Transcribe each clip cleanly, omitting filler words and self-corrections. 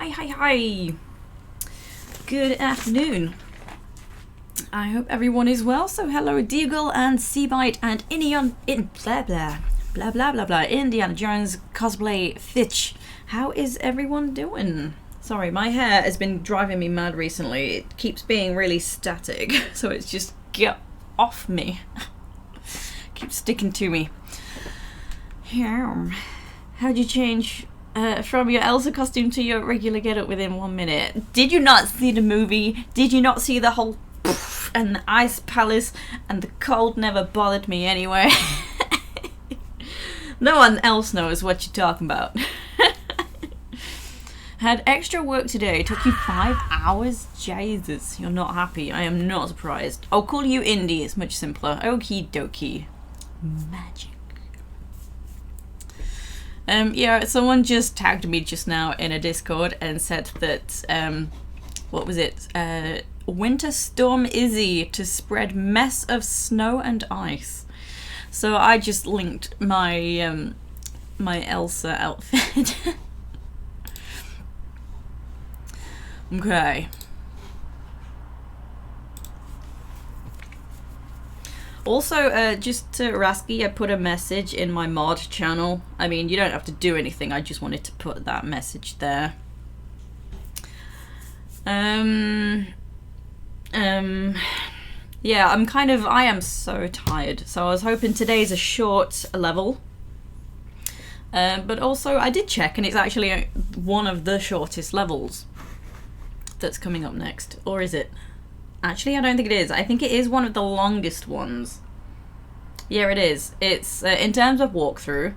Hi. Good afternoon. I hope everyone is well. So hello Deagle and Seabite and Indiana Jones cosplay Fitch. How is everyone doing? Sorry, my hair has been driving me mad recently. It keeps being really static, so it's just get off me. Keeps sticking to me. How'd you change from your Elsa costume to your regular getup within 1 minute? Did you not see the movie? Did you not see the whole poof and the ice palace and the cold never bothered me anyway? No one else knows what you're talking about. Had extra work today. Took you 5 hours? Jesus, you're not happy. I am not surprised. I'll call you Indy. It's much simpler. Okie dokie. Magic. Yeah, someone just tagged me just now in a Discord and said that, what was it? Winter Storm Izzy to spread mess of snow and ice. So I just linked my, my Elsa outfit. Okay. Also, just to Rasky, I put a message in my mod channel. I mean, you don't have to do anything. I just wanted to put that message there. Yeah, I am so tired. So I was hoping today's a short level. But also, I did check, and it's actually one of the shortest levels that's coming up next. Or is it? Actually, I don't think it is. I think it is one of the longest ones. Yeah, it is. It's, in terms of walkthrough,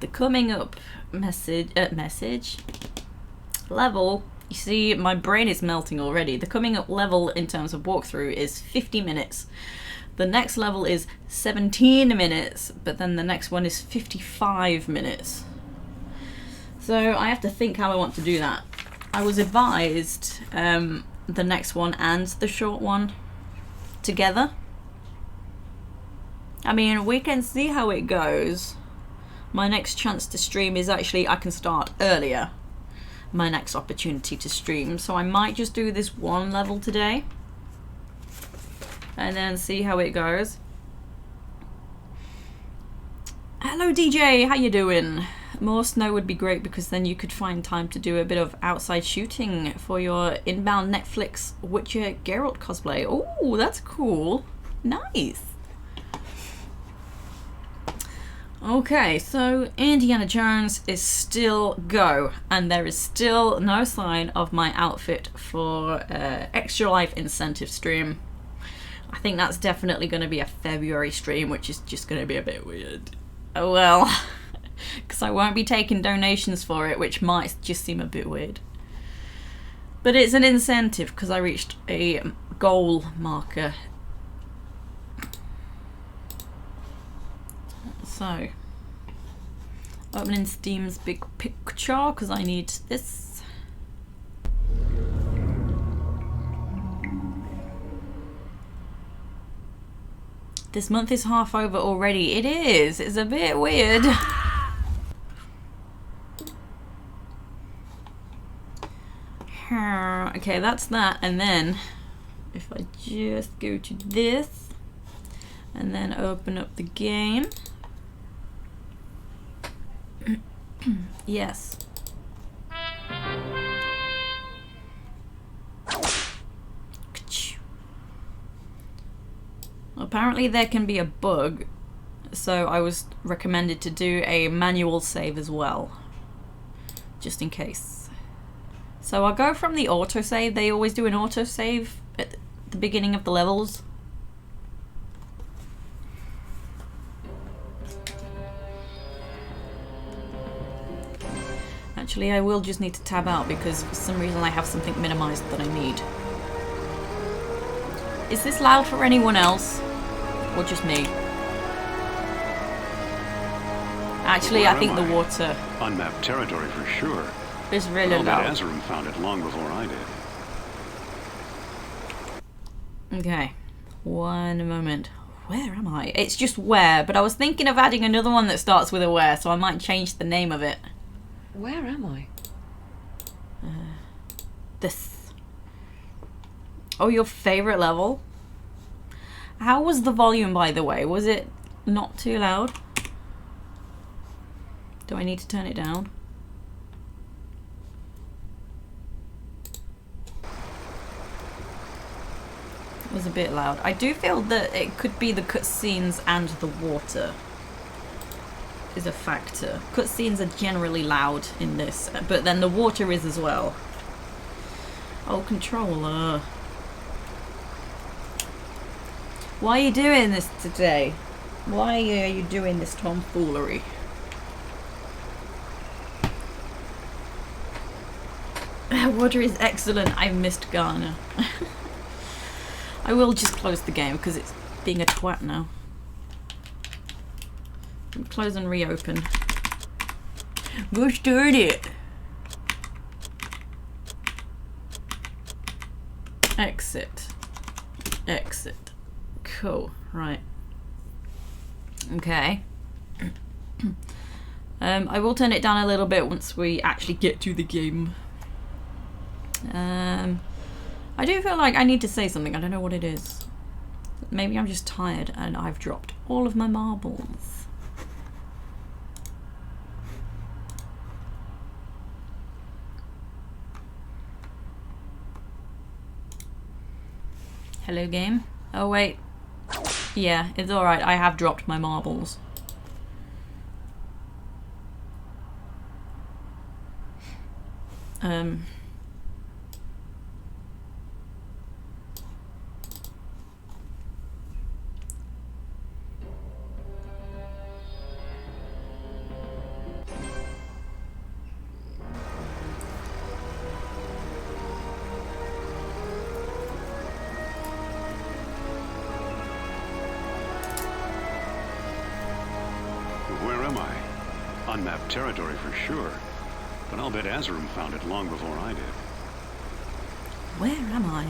the coming up level, you see, my brain is melting already. The coming up level in terms of walkthrough is 50 minutes. The next level is 17 minutes, but then the next one is 55 minutes. So I have to think how I want to do that. I was advised the next one and the short one together. I mean, we can see how it goes. My next chance to stream is actually, I can start earlier. My next opportunity to stream. So I might just do this one level today. And then see how it goes. Hello DJ, how you doing? More snow would be great because then you could find time to do a bit of outside shooting for your inbound Netflix Witcher Geralt cosplay. Oh, that's cool. Nice. Okay, so Indiana Jones is still go, and there is still no sign of my outfit for Extra Life incentive stream. I think that's definitely going to be a February stream, which is just going to be a bit weird. Oh well. Because I won't be taking donations for it, which might just seem a bit weird. But it's an incentive because I reached a goal marker. So, opening Steam's big picture because I need this. This month is half over already. It is. It's a bit weird. Okay, that's that, and then if I just go to this and then open up the game. Yes. Apparently there can be a bug, so I was recommended to do a manual save as well, just in case. So I'll go from the autosave. They always do an autosave at the beginning of the levels. Actually, I will just need to tab out because for some reason I have something minimized that I need. Is this loud for anyone else? Or just me? Actually, I think the water... Unmapped territory for sure. It's really loud. Azarim found it long before I did. Okay, one moment. Where am I? It's just where, but I was thinking of adding another one that starts with a where, so I might change the name of it. Where am I? This. Oh, your favorite level? How was the volume, by the way? Was it not too loud? Do I need to turn it down? It was a bit loud. I do feel that it could be the cutscenes and the water is a factor. Cutscenes are generally loud in this, but then the water is as well. Oh, controller. Why are you doing this today? Why are you doing this tomfoolery? Water is excellent. I missed Ghana. I will just close the game because it's being a twat now. Close and reopen. Gosh darn it! Exit. Exit. Cool. Right. Okay. I will turn it down a little bit once we actually get to the game. I do feel like I need to say something. I don't know what it is. Maybe I'm just tired and I've dropped all of my marbles. Hello, game. Oh, wait. Yeah, it's alright. I have dropped my marbles. Where am I? Unmapped territory for sure. But I'll bet Azarum found it long before I did. Where am I?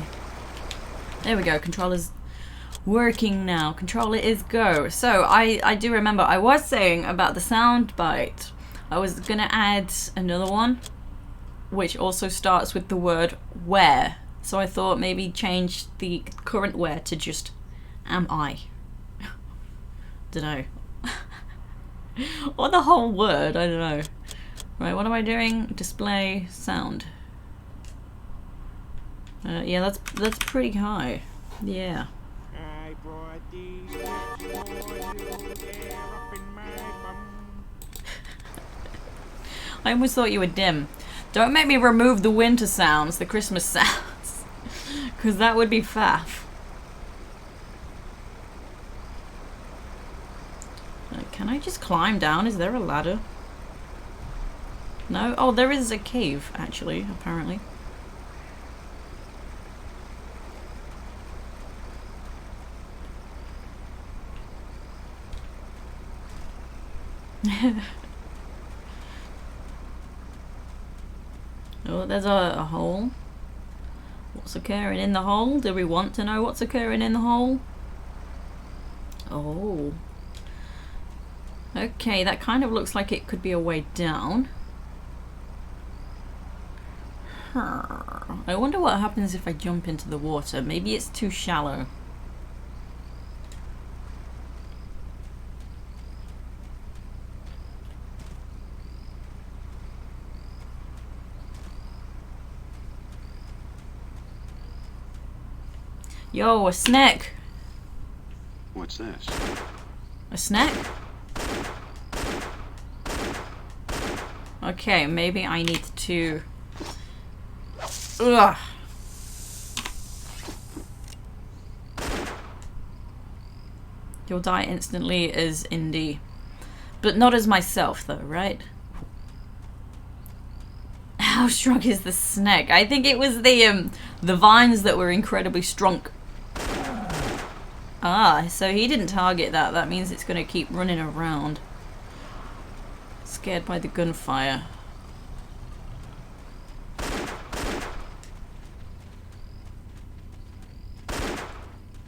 There we go. Controller's working now. Controller is go. So I do remember I was saying about the sound bite. I was gonna add another one, which also starts with the word where. So I thought maybe change the current where to just am I. Dunno. Or the whole word, I don't know. Right, what am I doing? Display sound. Yeah, that's pretty high. Yeah. I brought these for you, they're up in my bum. I almost thought you were dim. Don't make me remove the winter sounds, the Christmas sounds. Because that would be faff. Can I just climb down? Is there a ladder? No? Oh, there is a cave, actually, apparently. Oh, there's a hole. What's occurring in the hole? Do we want to know what's occurring in the hole? Oh. Okay, that kind of looks like it could be a way down. I wonder what happens if I jump into the water. Maybe it's too shallow. Yo, a snack! What's this? A snack? Okay, maybe I need to... Ugh. You'll die instantly as Indy. But not as myself though, right? How strong is the snake? I think it was the vines that were incredibly strong. Ah, so he didn't target that. That means it's gonna keep running around. Scared by the gunfire.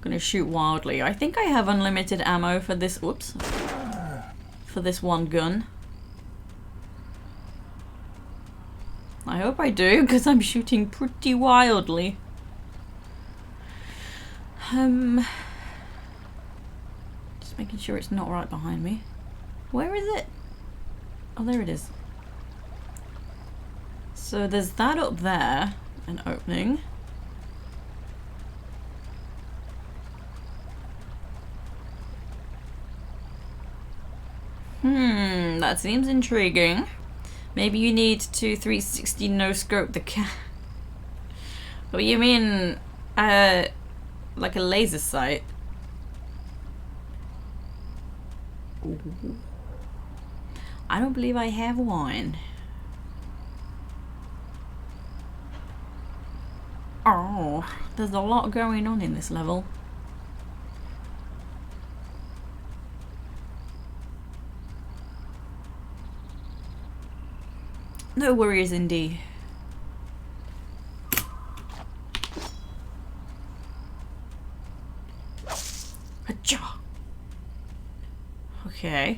Gonna shoot wildly. I think I have unlimited ammo for this. Whoops. For this one gun. I hope hope I do, because I'm shooting pretty wildly. Just making sure it's not right behind me. Where is it? Oh, there it is. So there's that up there, an opening. That seems intriguing. Maybe you need to 360 no scope the cat. What you mean, like a laser sight? Ooh. I don't believe I have one. Oh, there's a lot going on in this level. No worries, Indy. Achoo. Okay.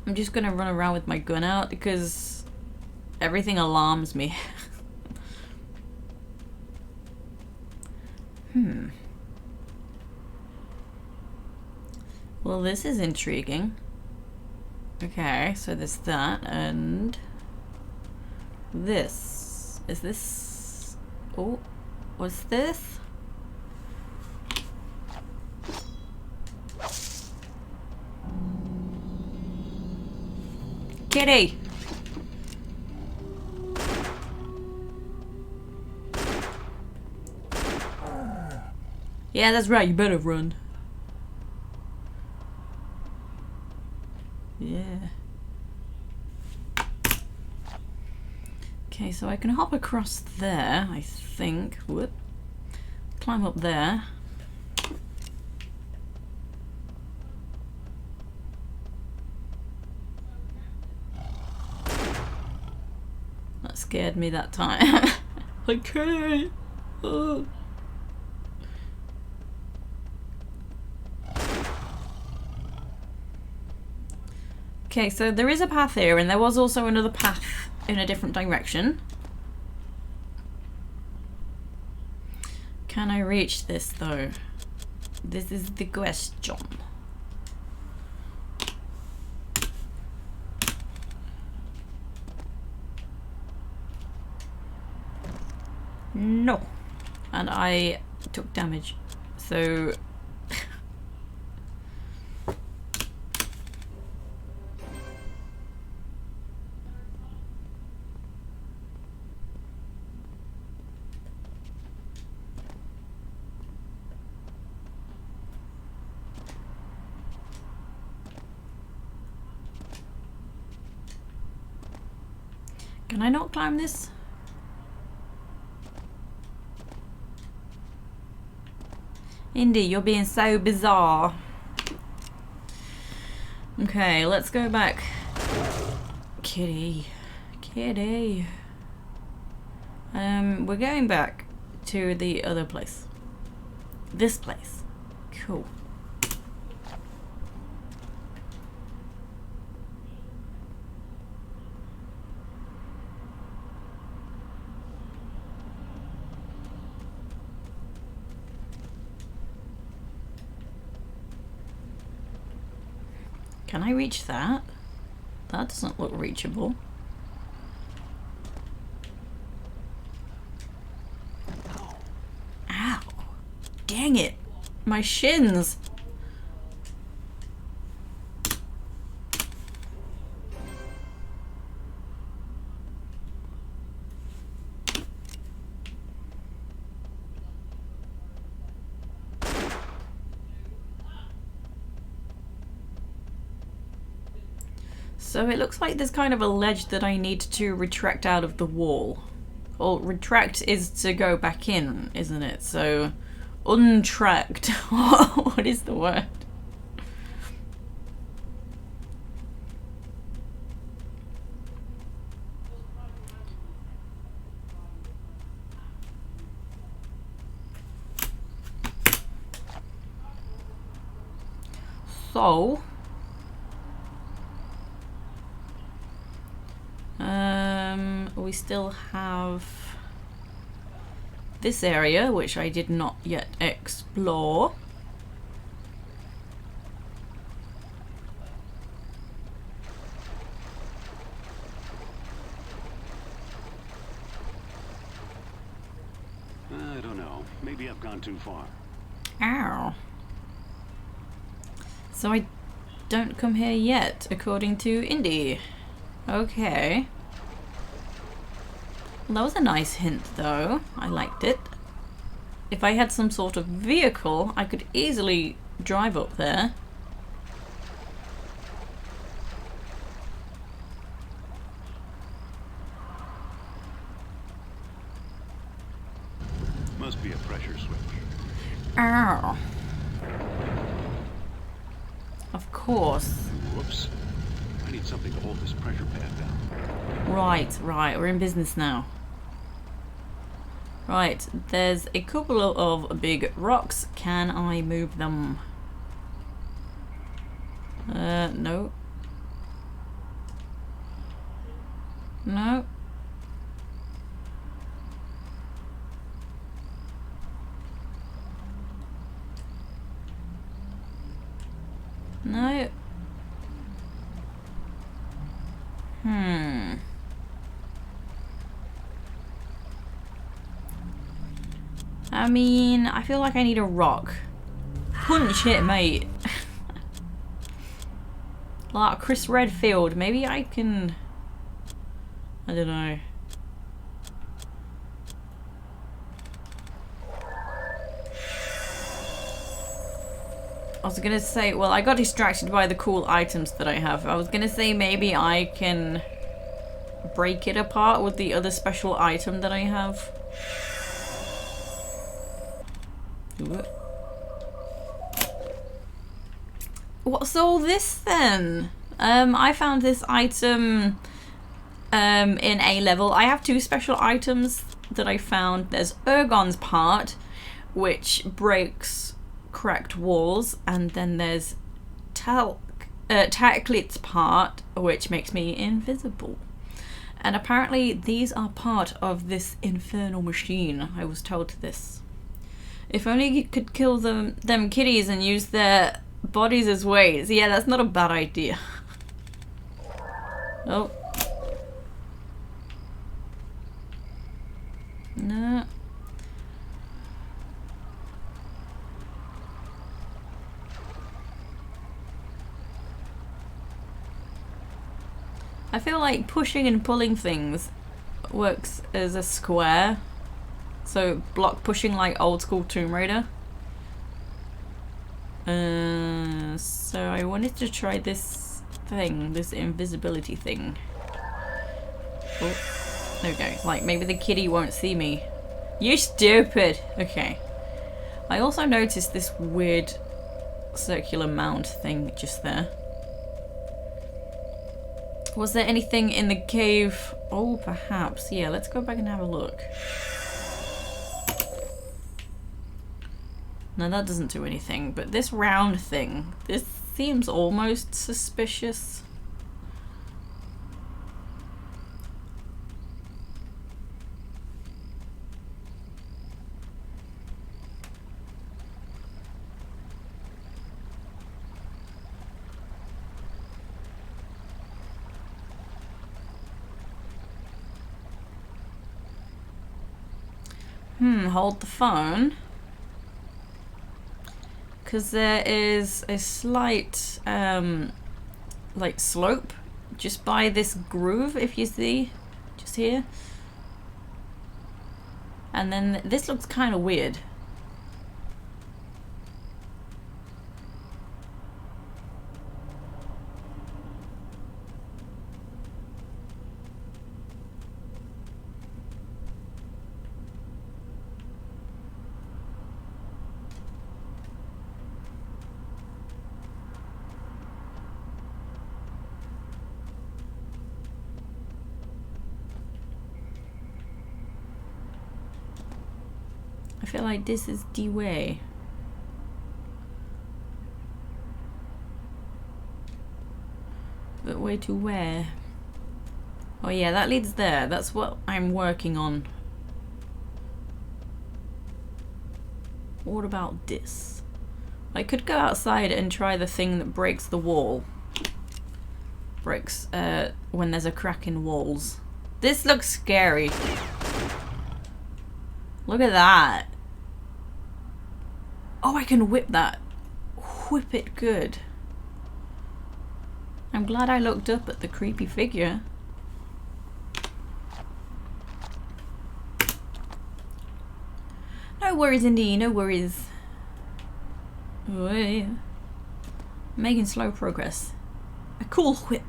I'm just gonna run around with my gun out because everything alarms me. Well, this is intriguing. Okay, so there's that, and this. Is this... Oh, what's this? Kitty! Yeah, that's right, you better run. Yeah. Okay, so I can hop across there, I think. Whoop. Climb up there. That scared me that time. Okay. Oh. Okay, so there is a path here, and there was also another path in a different direction. Can I reach this, though? This is the question. No. And I took damage, so... Can I not climb this? Indy, you're being so bizarre. Okay, let's go back. Kitty. Kitty. We're going back to the other place. This place. Cool. Can I reach that? That doesn't look reachable. Ow. Dang it. My shins. So it looks like there's kind of a ledge that I need to retract out of the wall. Well, retract is to go back in, isn't it? So, untracked. What is the word? coal. We still have this area, which I did not yet explore. I don't know. Maybe I've gone too far. Ow. So I don't come here yet, according to Indy. Okay. Well, that was a nice hint, though. I liked it. If I had some sort of vehicle, I could easily drive up there. Must be a pressure switch. Ow. Of course. Whoops. I need something to hold this pressure pad down. Right, we're in business now. Right, there's a couple of big rocks. Can I move them? No. No. No. I mean, I feel like I need a rock. Punch it, mate. Like Chris Redfield. Maybe I can... I don't know. I was gonna say, well, I got distracted by the cool items that I have. I was gonna say maybe I can break it apart with the other special item that I have. What's all this then? I found this item in A level. I have two special items that I found. There's Ergon's part, which breaks cracked walls, and then there's Taklit's part, which makes me invisible. And apparently these are part of this Infernal Machine. I was told this. If only you could kill them kitties and use their bodies as weights. Yeah, that's not a bad idea. Oh. No. I feel like pushing and pulling things works as a square. So block pushing like old school Tomb Raider. So I wanted to try this thing, this invisibility thing. Oh, there we go. Like maybe the kitty won't see me. You stupid! Okay. I also noticed this weird circular mound thing just there. Was there anything in the cave? Oh, perhaps. Yeah, let's go back and have a look. No, that doesn't do anything, but this round thing, this seems almost suspicious. Hold the phone. Because there is a slight, like, slope just by this groove, if you see, just here. And then this looks kind of weird. I feel like this is the way. way to where? Oh yeah, that leads there. That's what I'm working on. What about this? I could go outside and try the thing that breaks the wall. Breaks when there's a crack in walls. This looks scary. Look at that. Oh, I can whip that. Whip it good. I'm glad I looked up at the creepy figure. No worries, Indy, no worries. Oh, yeah. Making slow progress. A cool whip.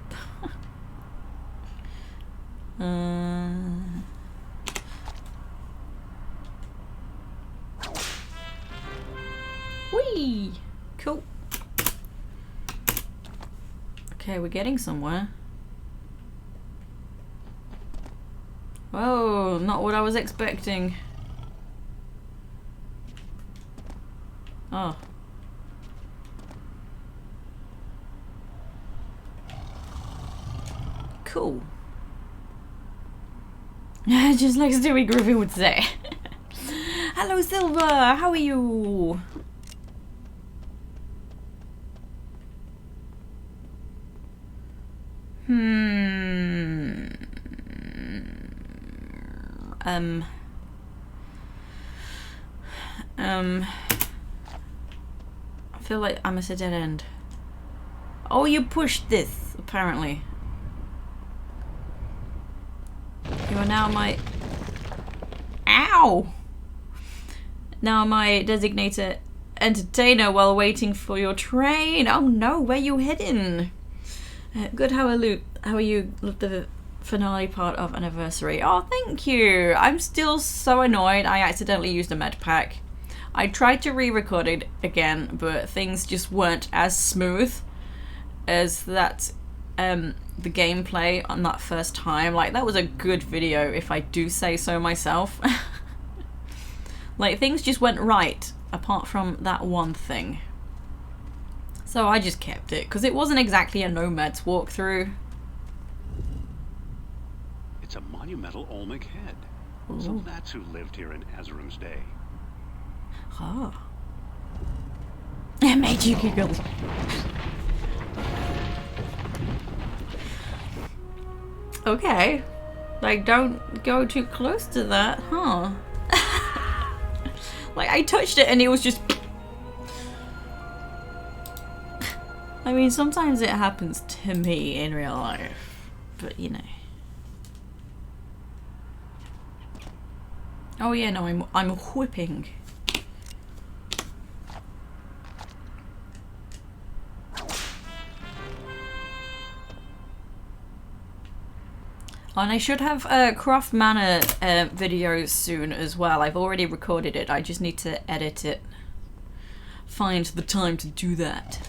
Whee! Cool. Okay, we're getting somewhere. Whoa, not what I was expecting. Oh. Cool. Just like Stewie Griffin would say. Hello, Silver. How are you? I feel like I'm at a dead end. Oh, you pushed this, apparently. You are now my... Ow! Now my designated entertainer while waiting for your train. Oh no, where you heading? Good, how are you? Love the finale part of Anniversary. Oh, thank you. I'm still so annoyed I accidentally used a med pack. I tried to re-record it again, but things just weren't as smooth as that the gameplay on that first time. Like, that was a good video, if I do say so myself. Like, things just went right, apart from that one thing. So I just kept it, because it wasn't exactly a Nomads walkthrough. It's a monumental Olmec head. Ooh. So that's who lived here in Azrum's day. Oh. It made you giggle. Okay. Like, don't go too close to that, huh? Like, I touched it and it was just... I mean, sometimes it happens to me in real life, but you know. Oh yeah, no, I'm whipping. And I should have a Craft Manor video soon as well. I've already recorded it. I just need to edit it. Find the time to do that.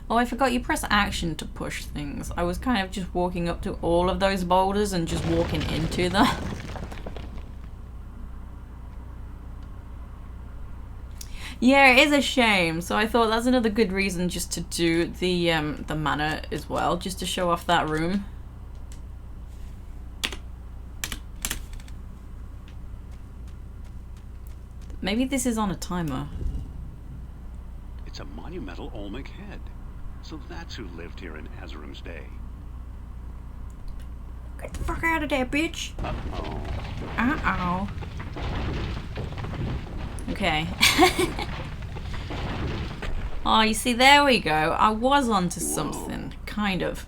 Oh, I forgot you press action to push things. I was kind of just walking up to all of those boulders and just walking into them. Yeah, it is a shame. So I thought that's another good reason just to do the manor as well, just to show off that room. Maybe this is on a timer. It's a monumental Olmec head. So that's who lived here in Azrum's day. Get the fuck out of there, bitch! Uh-oh. Uh-oh. Okay. Oh, you see, there we go. I was onto something, kind of.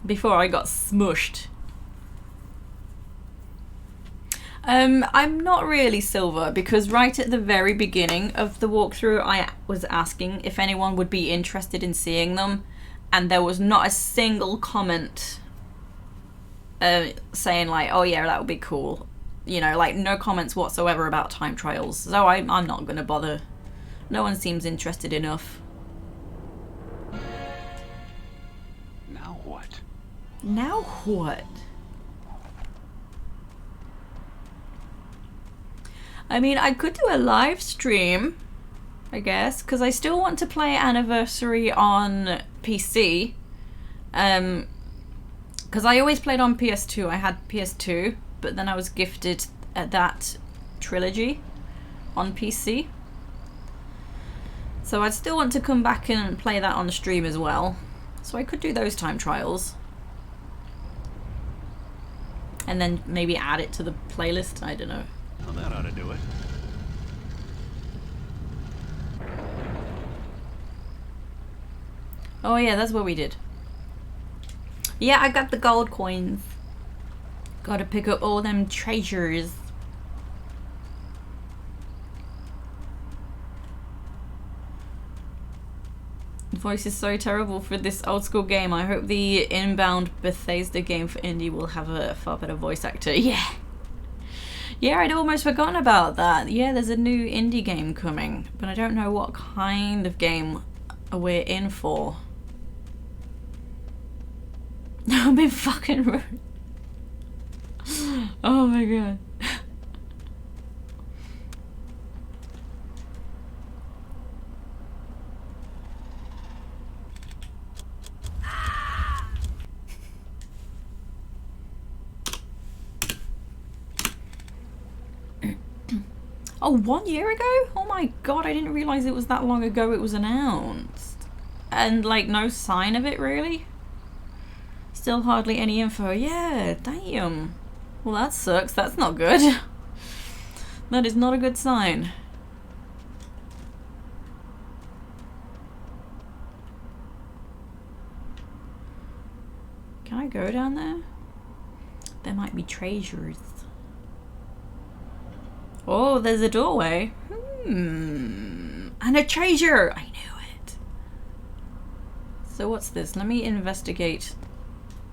Before I got smushed. I'm not really Silver, because right at the very beginning of the walkthrough I was asking if anyone would be interested in seeing them, and there was not a single comment saying like, oh yeah, that would be cool. You know, like no comments whatsoever about time trials, so I'm not gonna bother. No one seems interested enough. Now Now what? I mean, I could do a live stream, I guess, because I still want to play Anniversary on PC. Because I always played on PS2. I had PS2, but then I was gifted that trilogy on PC. So I'd still want to come back and play that on the stream as well. So I could do those time trials. And then maybe add it to the playlist, I don't know. Well, that ought to do it. Oh yeah, that's what we did. Yeah, I got the gold coins. Gotta pick up all them treasures. The voice is so terrible for this old school game. I hope the inbound Bethesda game for indie will have a far better voice actor. Yeah. Yeah, I'd almost forgotten about that. Yeah, there's a new indie game coming, but I don't know what kind of game we're in for. I've been fucking rude. Oh my god. Oh, 1 year ago? Oh my god, I didn't realize it was that long ago it was announced. And like no sign of it really? Still hardly any info. Yeah, damn. Well, that sucks. That's not good. That is not a good sign. Can I go down there? There might be treasures. Oh, there's a doorway. And a treasure! I knew it. So what's this? Let me investigate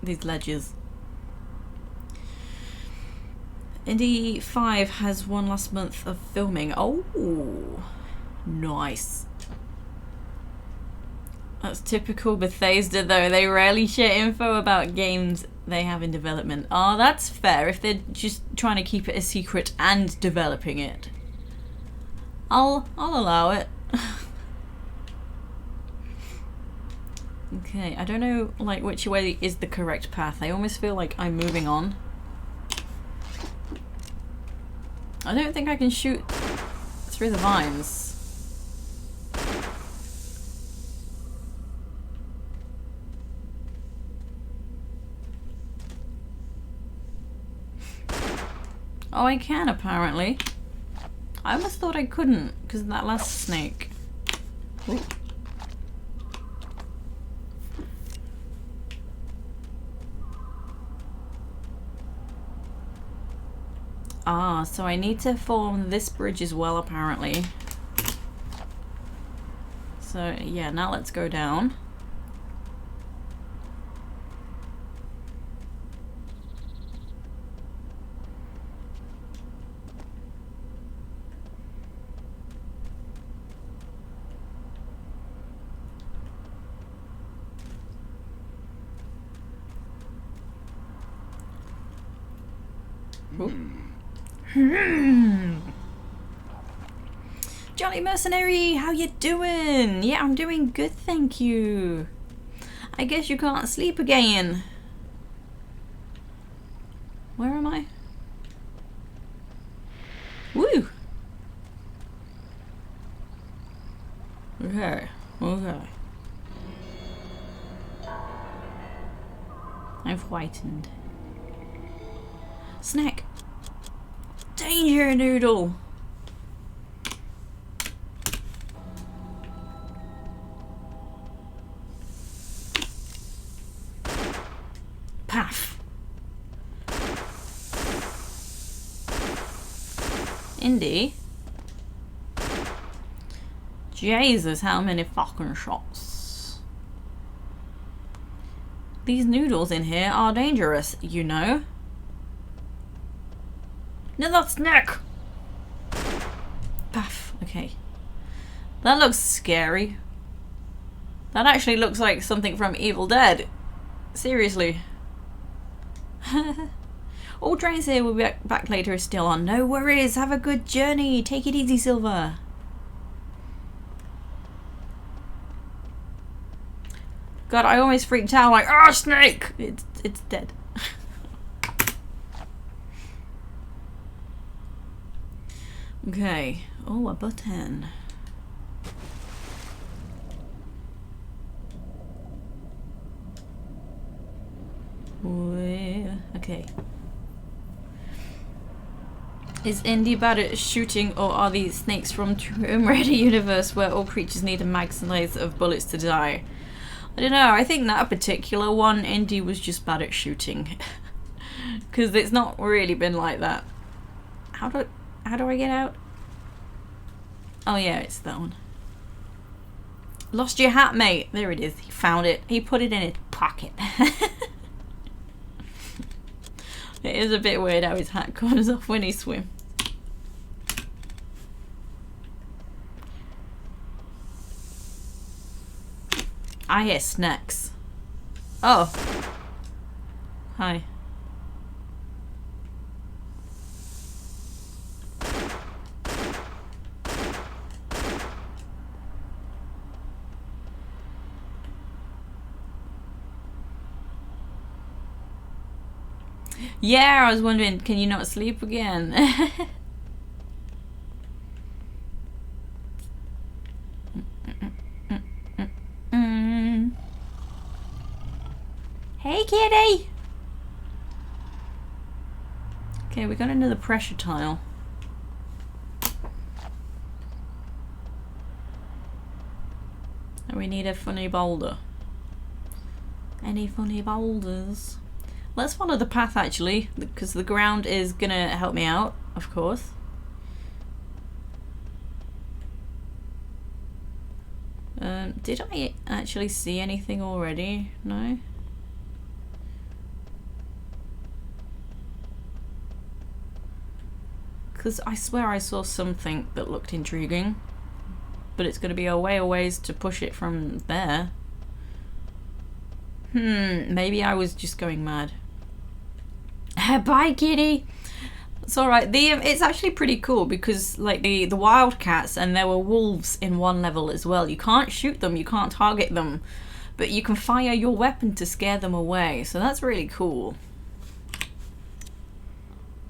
these ledges. Indie 5 has one last month of filming. Oh, nice. That's typical Bethesda though. They rarely share info about games they have in development. Oh, that's fair if they're just trying to keep it a secret and developing it. I'll allow it. Okay, I don't know like which way is the correct path. I almost feel like I'm moving on. I don't think I can shoot through the vines. Oh, I can apparently. I almost thought I couldn't because of that last snake. Ooh. Ah, so I need to form this bridge as well apparently. So yeah, now let's go down. Jolly Mercenary, how you doing? Yeah, I'm doing good, thank you. I guess you can't sleep again. Where am I? Woo! Okay, okay. I've whitened. Snack! Danger noodle! Paff! Indy? Jesus, how many fucking shots? These noodles in here are dangerous, you know. No, that's snack! Paff, okay. That looks scary. That actually looks like something from Evil Dead. Seriously. All trains here will be back later is still on. No worries. Have a good journey. Take it easy, Silver. God, I almost freaked out like, ah, snake! It's dead. Okay. Oh, a button. Okay. Is Indy bad at shooting, or are these snakes from Tomb Raider universe where all creatures need a maximise of bullets to die? I don't know, I think that particular one, Indy was just bad at shooting. Because it's not really been like that. How do I get out? Oh yeah, it's that one. Lost your hat, mate. There it is. He found it. He put it in his pocket. It is a bit weird how his hat comes off when he swims. I hear snacks. Oh. Hi. Yeah, I was wondering, can you not sleep again? Hey, kitty! Okay, we got another pressure tile. And we need a funny boulder. Any funny boulders? Let's follow the path actually, because the ground is gonna help me out, of course. Did I actually see anything already? No? Because I swear I saw something that looked intriguing. But it's gonna be a ways to push it from there. Maybe I was just going mad. Bye, kitty. It's alright. It's actually pretty cool because like the wildcats, and there were wolves in one level as well. You can't shoot them, you can't target them, but you can fire your weapon to scare them away. So that's really cool.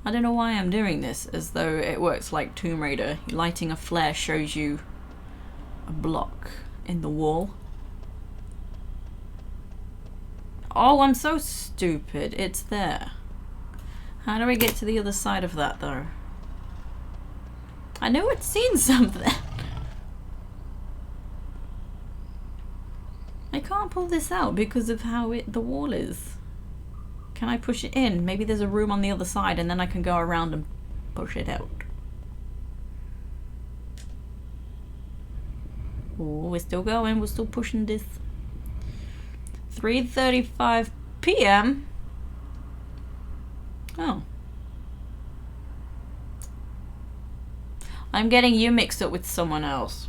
I don't know why I'm doing this as though it works like Tomb Raider. Lighting a flare shows you a block in the wall. Oh, I'm so stupid. It's there. How do I get to the other side of that, though? I know I'd seen something. I can't pull this out because of how the wall is. Can I push it in? Maybe there's a room on the other side and then I can go around and push it out. Oh, we're still going. We're still pushing this. 3:35 p.m. Oh. I'm getting you mixed up with someone else.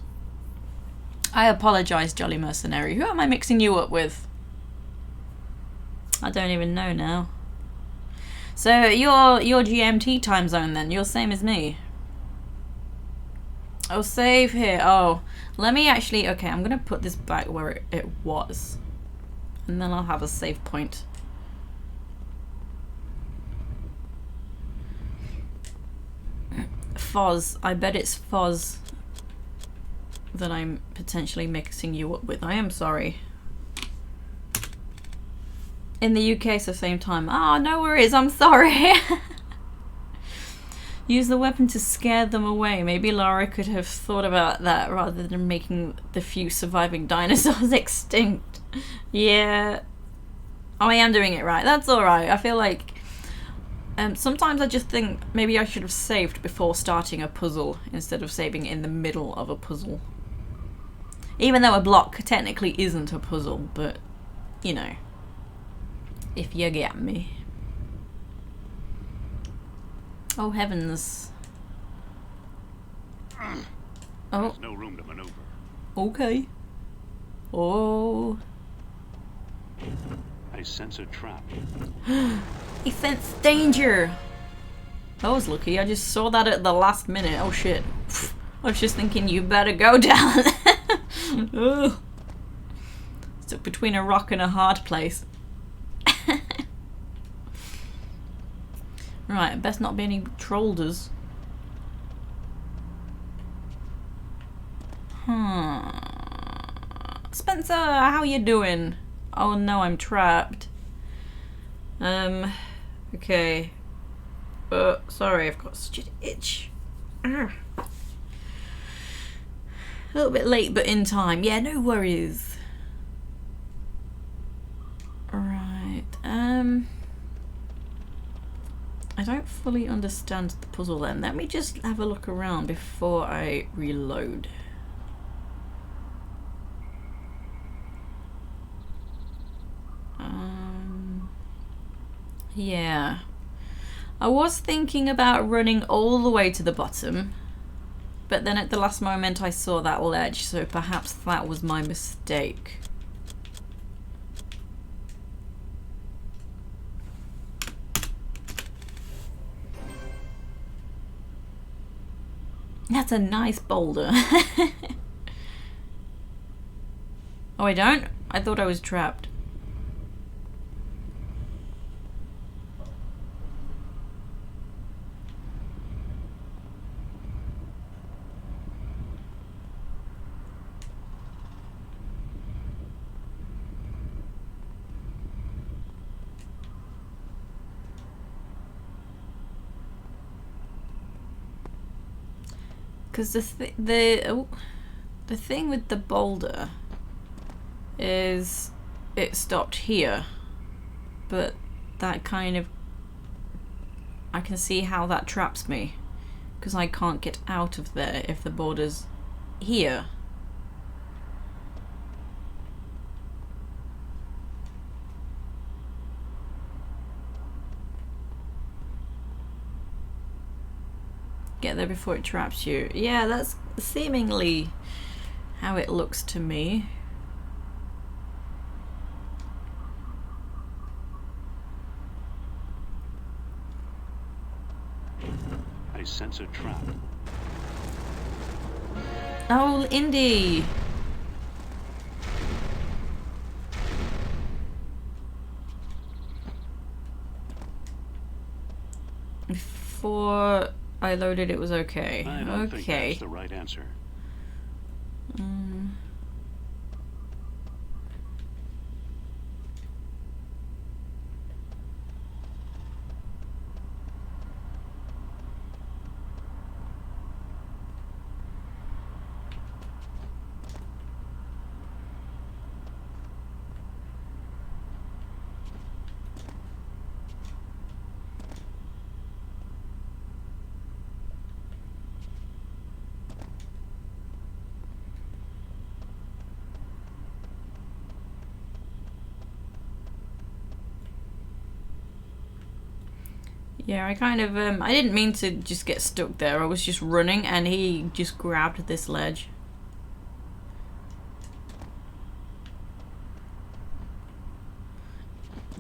I apologize, Jolly Mercenary. Who am I mixing you up with? I don't even know now. So you're GMT time zone then. You're same as me. I'll save here. Oh, let me actually... Okay, I'm going to put this back where it was. And then I'll have a save point. Foz. I bet it's Foz that I'm potentially mixing you up with. I am sorry. In the UK it's the same time. Ah, no worries, I'm sorry. Use the weapon to scare them away. Maybe Lara could have thought about that rather than making the few surviving dinosaurs extinct. Yeah. Oh, I am doing it right. That's alright. I feel like sometimes I just think maybe I should have saved before starting a puzzle instead of saving in the middle of a puzzle. Even though a block technically isn't a puzzle, but, you know, if you get me. Oh, heavens. Oh. There's no room to maneuver. Okay. Oh. I sense a trap. He sense danger. I was lucky. I just saw that at the last minute. Oh shit. I was just thinking you better go down. Ugh. Stuck between a rock and a hard place. Right, best not be any trollders. Spencer, how you doing? Oh no, I'm trapped. Okay. Sorry, I've got such an itch. A little bit late, but in time. Yeah, no worries. Right, I don't fully understand the puzzle then. Let me just have a look around before I reload. Yeah. I was thinking about running all the way to the bottom, but then at the last moment I saw that ledge, so perhaps that was my mistake. That's a nice boulder. Oh, I don't? I thought I was trapped. Because the thing with the boulder is it stopped here, but that kind of, I can see how that traps me, because I can't get out of there if the boulder's here. Get there before it traps you. Yeah, that's seemingly how it looks to me. I sense a trap. Oh, Indy! Before I loaded, it was okay. I don't think that's the right answer. Yeah, I kind of, I didn't mean to just get stuck there. I was just running and he just grabbed this ledge.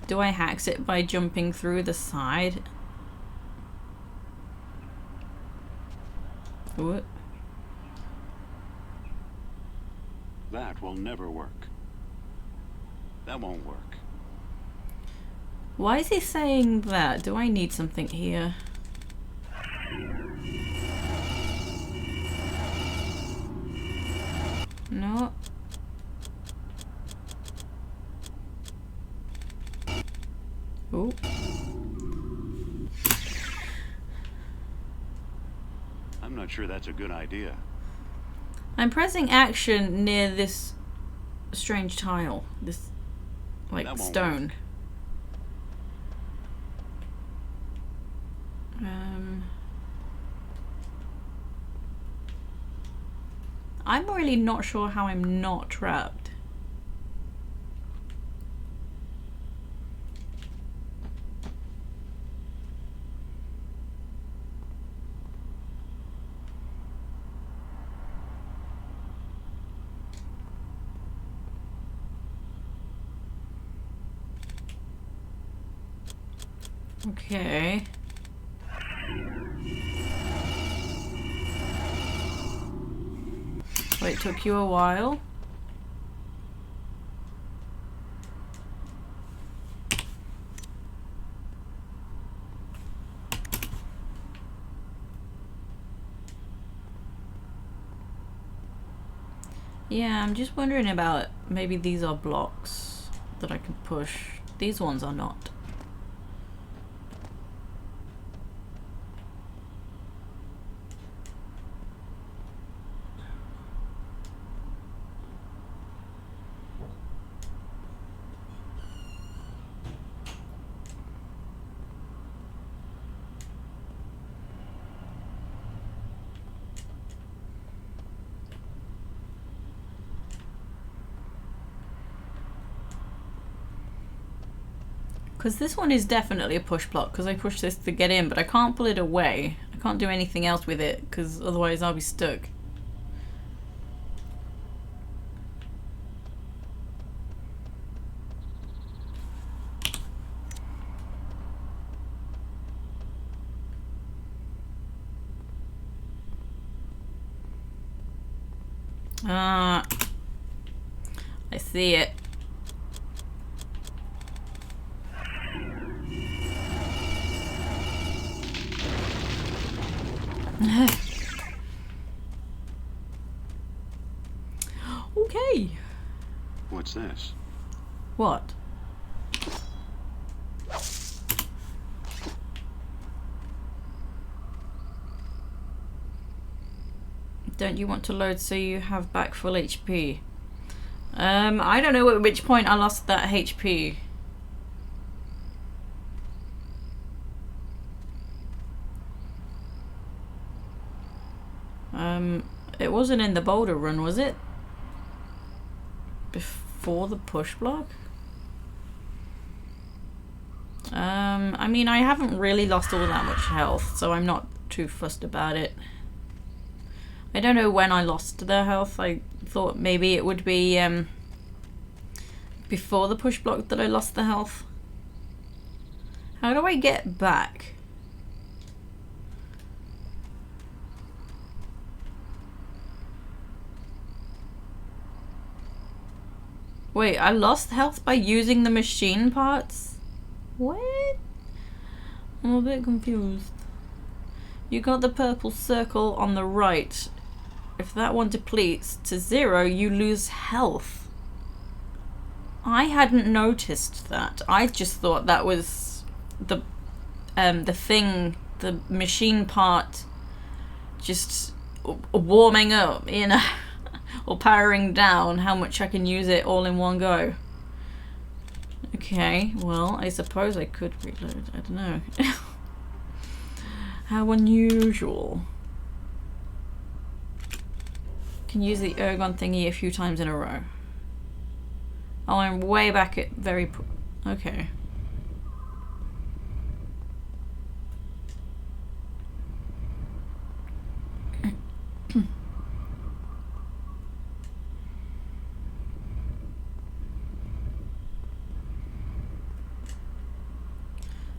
Do I hacks it by jumping through the side? What? That will never work. That won't work. Why is he saying that? Do I need something here? No. Oh. I'm not sure that's a good idea. I'm pressing action near this strange tile. This, like, stone. Work. I'm really not sure how I'm not trapped. Okay. Wait, it took you a while? Yeah, I'm just wondering about maybe these are blocks that I can push. These ones are not. Because this one is definitely a push block, because I pushed this to get in, but I can't pull it away. I can't do anything else with it, because otherwise I'll be stuck. Ah, I see it. Okay. What's this? What? Don't you want to load so you have back full HP? I don't know at which point I lost that HP. It wasn't in the boulder run, was it? Before the push block? I mean, I haven't really lost all that much health, so I'm not too fussed about it. I don't know when I lost the health. I thought maybe it would be before the push block that I lost the health. How do I get back? Wait, I lost health by using the machine parts? What? I'm a bit confused. You got the purple circle on the right. If that one depletes to 0, you lose health. I hadn't noticed that. I just thought that was the thing, the machine part just warming up, you know, or powering down how much I can use it all in one go. Okay, well, I suppose I could reload. I don't know. How unusual. Can use the ergon thingy a few times in a row. Oh, I'm way back at very... Okay.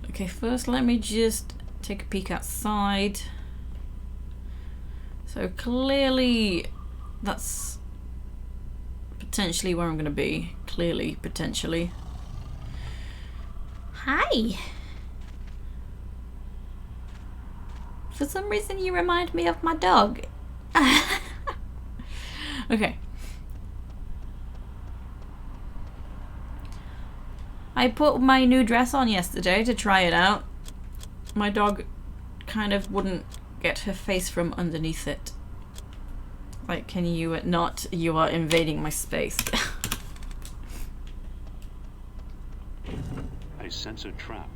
Okay, first let me just take a peek outside. So clearly that's potentially where I'm gonna be. Clearly, potentially. Hi! For some reason you remind me of my dog. Okay. I put my new dress on yesterday to try it out. My dog kind of wouldn't get her face from underneath it. Like, can you not? You are invading my space. I sense a trap.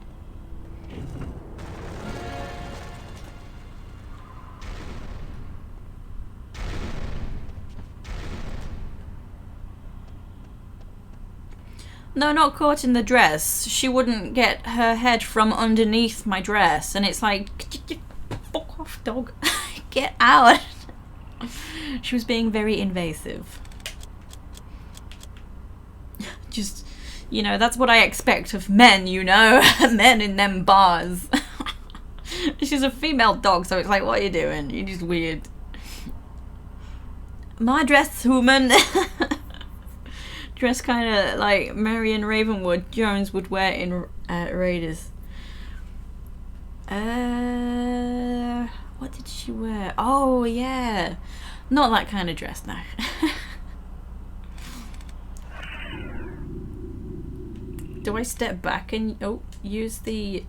No, not caught in the dress. She wouldn't get her head from underneath my dress. And it's like, fuck off, dog. Get out. She was being very invasive. Just, You know, that's what I expect of men, you know? Men in them bars. She's a female dog, so it's like, what are you doing? You're just weird. My dress, woman. Dress kind of like Marion Ravenwood Jones would wear in Raiders. What did she wear? Oh, yeah. Not that kind of dress, no. Do I step back and use the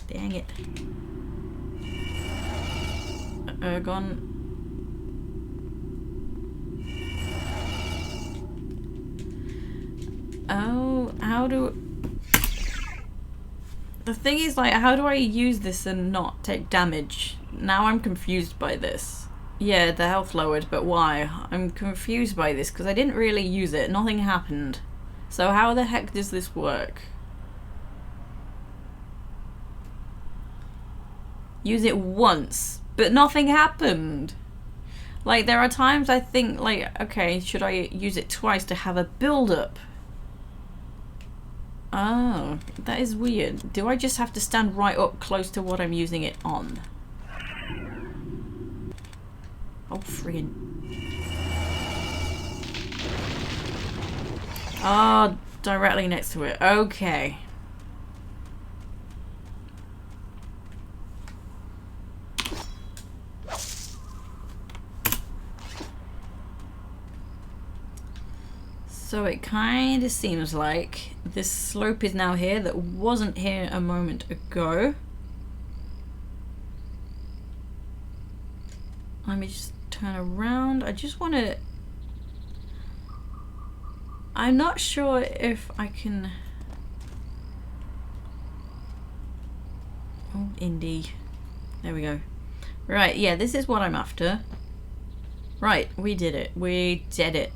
dang it ergon? Oh, how do the thing is, like, how do I use this and not take damage? Now I'm confused by this. Yeah, the health lowered, but why? I'm confused by this because I didn't really use it. Nothing happened. So how the heck does this work? Use it once, but nothing happened. Like, there are times I think, like, okay, should I use it twice to have a build-up? Oh, that is weird. Do I just have to stand right up close to what I'm using it on? Oh, friggin'. Oh, directly next to it. Okay. So it kind of seems like this slope is now here that wasn't here a moment ago. Let me just turn around. I just want to... I'm not sure if I can... Oh, Indy. There we go. Right, yeah, this is what I'm after. Right, we did it. We did it.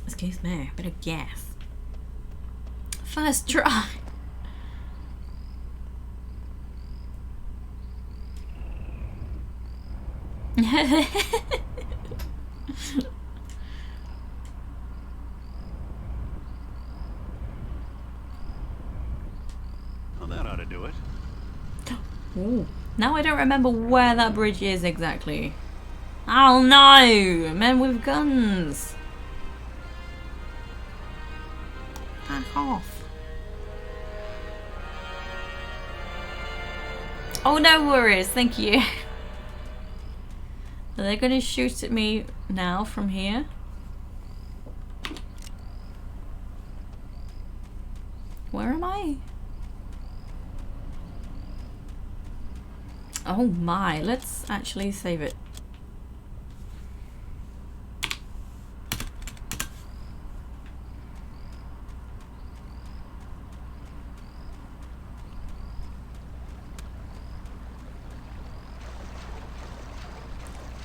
Excuse me, bit of gas. First try. Well, that ought to do it. Ooh. Now I don't remember where that bridge is exactly. Oh no! Men with guns! Back off. Oh, no worries, thank you. Are they going to shoot at me now from here? Where am I? Oh my, let's actually save it.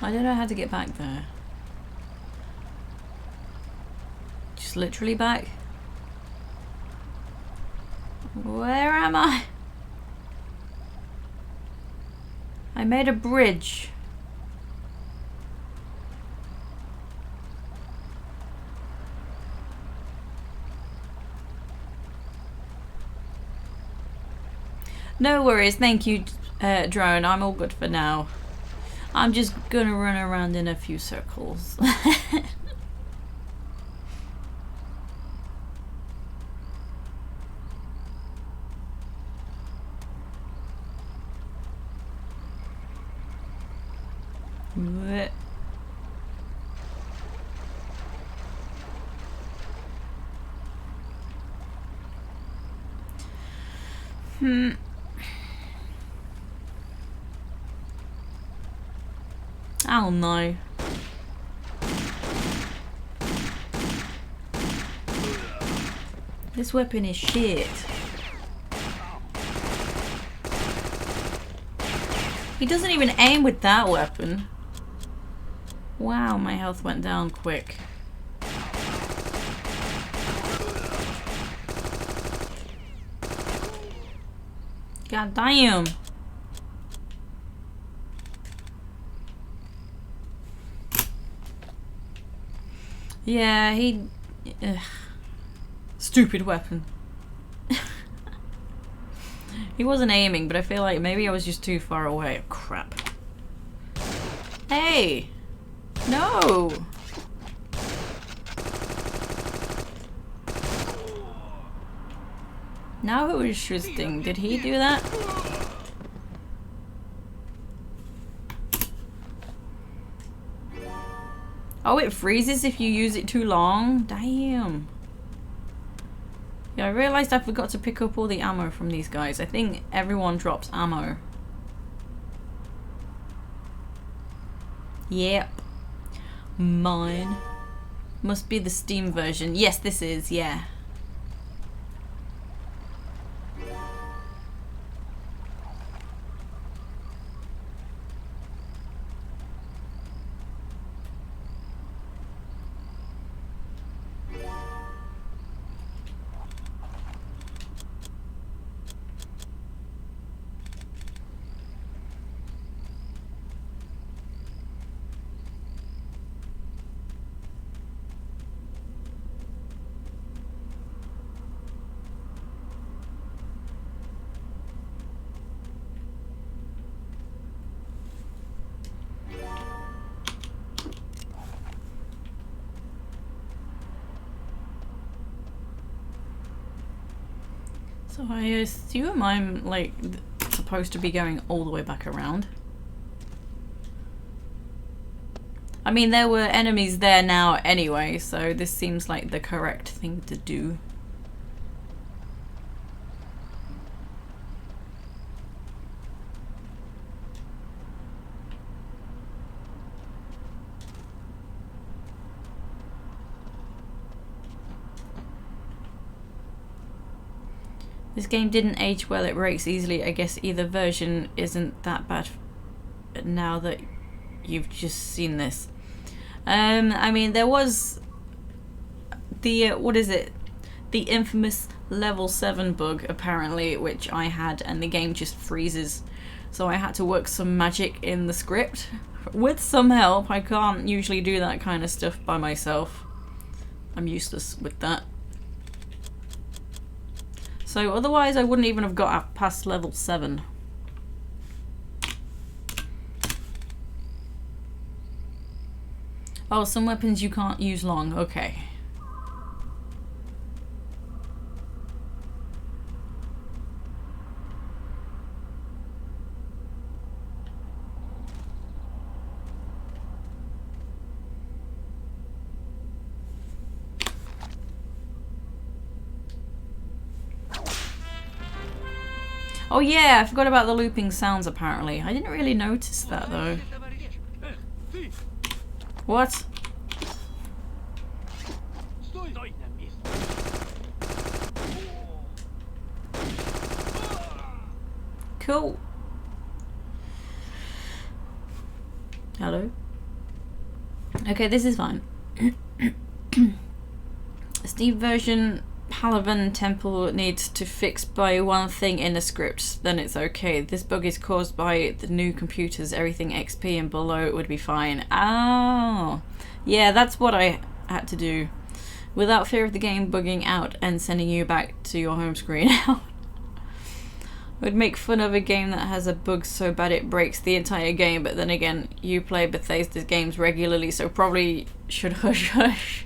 I don't know how to get back there. Just literally back. Where am I? I made a bridge. No worries, thank you, drone. I'm all good for now. I'm just gonna run around in a few circles. Oh no. This weapon is shit. He doesn't even aim with that weapon. Wow, my health went down quick. God damn. Yeah, he... Ugh. Stupid weapon. He wasn't aiming, but I feel like maybe I was just too far away. Crap. Hey! No! Now interesting. Did he do that? Oh, it freezes if you use it too long? Damn. Yeah, I realised I forgot to pick up all the ammo from these guys. I think everyone drops ammo. Yep. Mine. Must be the Steam version. Yes, this is, yeah. So I assume I'm, like, supposed to be going all the way back around. I mean, there were enemies there now anyway, so this seems like the correct thing to do. This game didn't age well, it breaks easily. I guess either version isn't that bad now that you've just seen this. I mean, there was the, what is it? The infamous level 7 bug, apparently, which I had, and the game just freezes. So I had to work some magic in the script. With some help. I can't usually do that kind of stuff by myself. I'm useless with that. So otherwise I wouldn't even have got past level 7. Oh, some weapons you can't use long. Okay. Oh yeah, I forgot about the looping sounds apparently. I didn't really notice that though. What? Cool. Hello? Okay, this is fine. Steam version Palavan Temple needs to fix by one thing in the script, then it's okay. This bug is caused by the new computers. Everything XP and below would be fine. Oh, yeah, that's what I had to do. Without fear of the game bugging out and sending you back to your home screen. Would make fun of a game that has a bug so bad it breaks the entire game, but then again, you play Bethesda's games regularly, so probably should hush hush.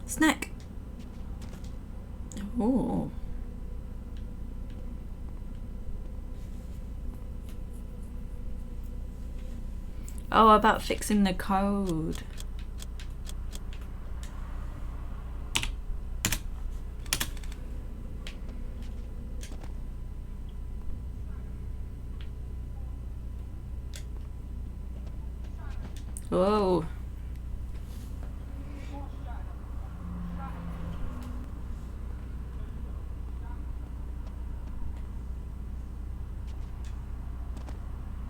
Snack. Oh. Oh, about fixing the code. Whoa.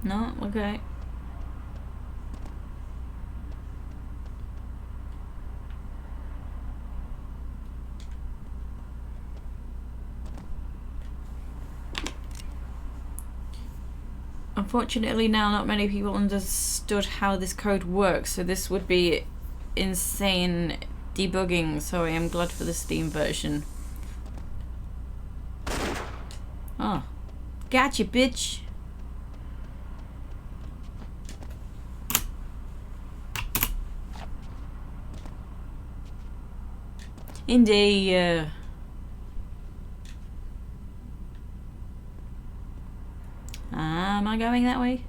No? Okay. Unfortunately now not many people understood how this code works, so this would be insane debugging, so I am glad for the Steam version. Oh. Gotcha, bitch! Indeed, am I going that way?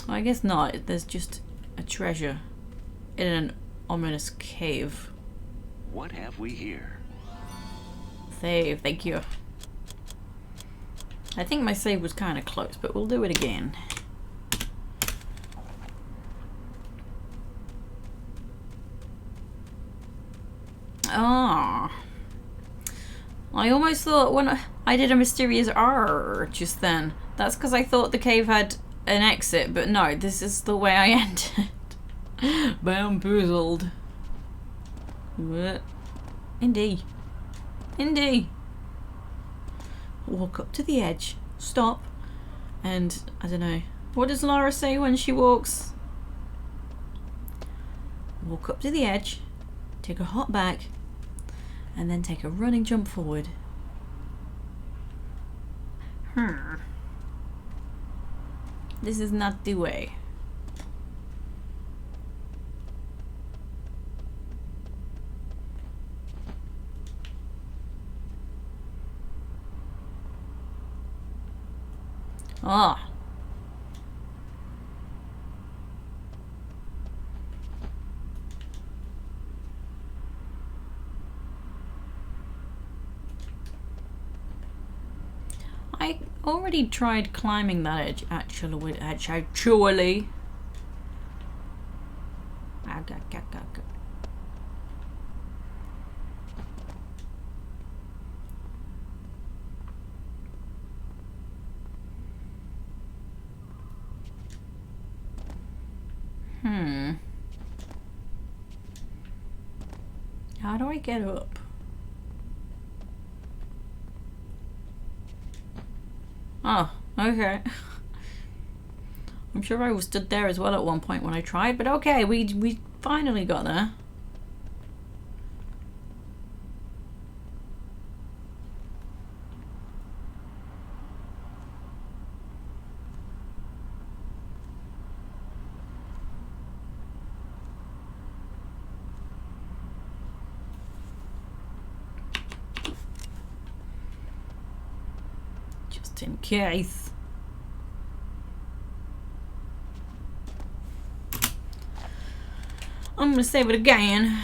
Well, I guess not. There's just a treasure in an ominous cave. What have we here? Save, thank you. I think my save was kind of close, but we'll do it again. Ah. I almost thought when I did a mysterious R just then. That's because I thought the cave had an exit, but no, this is the way I entered. Bamboozled. What? Indeed. Indeed. Walk up to the edge, stop, and I don't know. What does Lara say when she walks? Walk up to the edge, take a hop back, and then take a running jump forward. This is not the way. Ah. I already tried climbing that edge actually. How do I get up? Oh, okay. I'm sure I was stood there as well at one point when I tried, but okay, we finally got there. Just in case. I'm gonna save it again.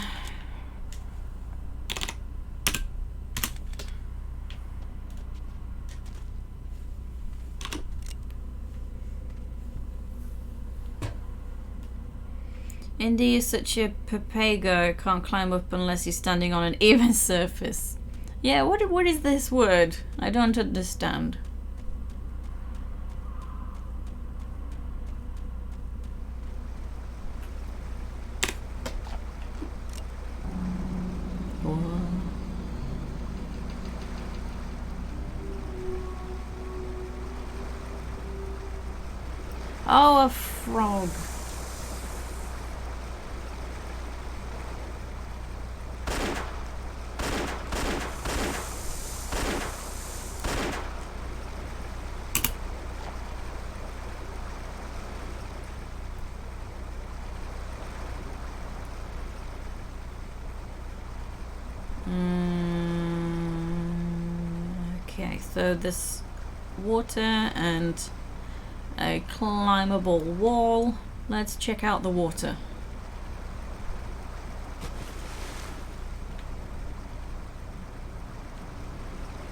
Indy is such a papago, can't climb up unless he's standing on an even surface. Yeah, what is this word? I don't understand. Oh, a frog. Okay, so this water and a climbable wall. Let's check out the water.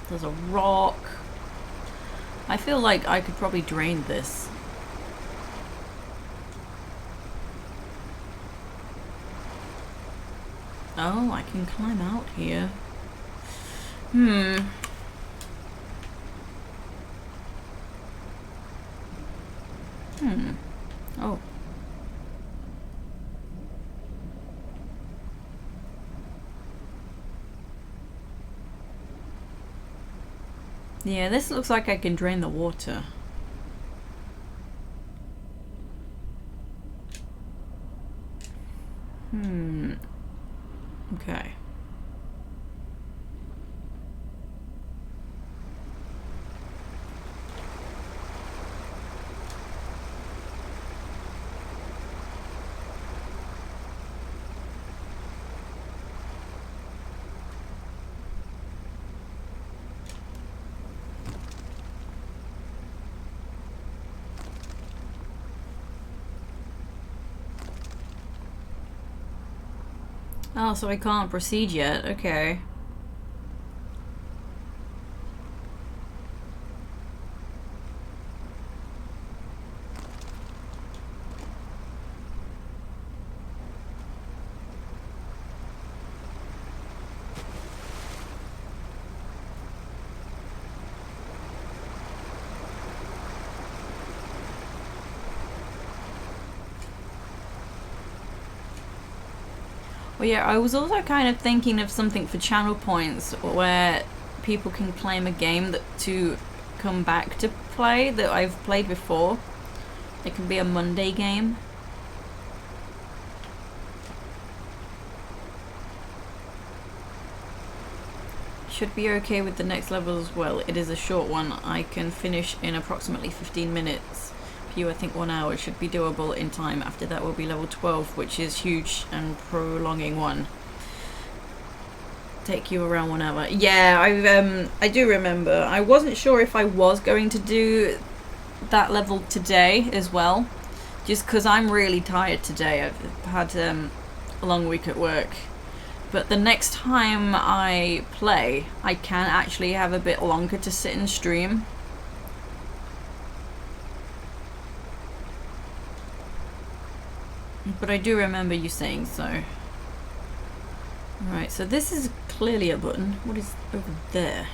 There's a rock. I feel like I could probably drain this. Oh, I can climb out here. Oh. Yeah, this looks like I can drain the water. Okay. Oh, so I can't proceed yet. Okay. Well, yeah, I was also kind of thinking of something for channel points where people can claim a game that to come back to play that I've played before. It can be a Monday game. Should be okay with the next level as well. It is a short one. I can finish in approximately 15 minutes. For you, I think 1 hour should be doable in time. After that will be level 12, which is huge and prolonging one. Take you around 1 hour. Yeah, I do remember. I wasn't sure if I was going to do that level today as well, just because I'm really tired today. I've had a long week at work. But the next time I play, I can actually have a bit longer to sit and stream. But I do remember you saying so. Right, so this is clearly a button. What is over there?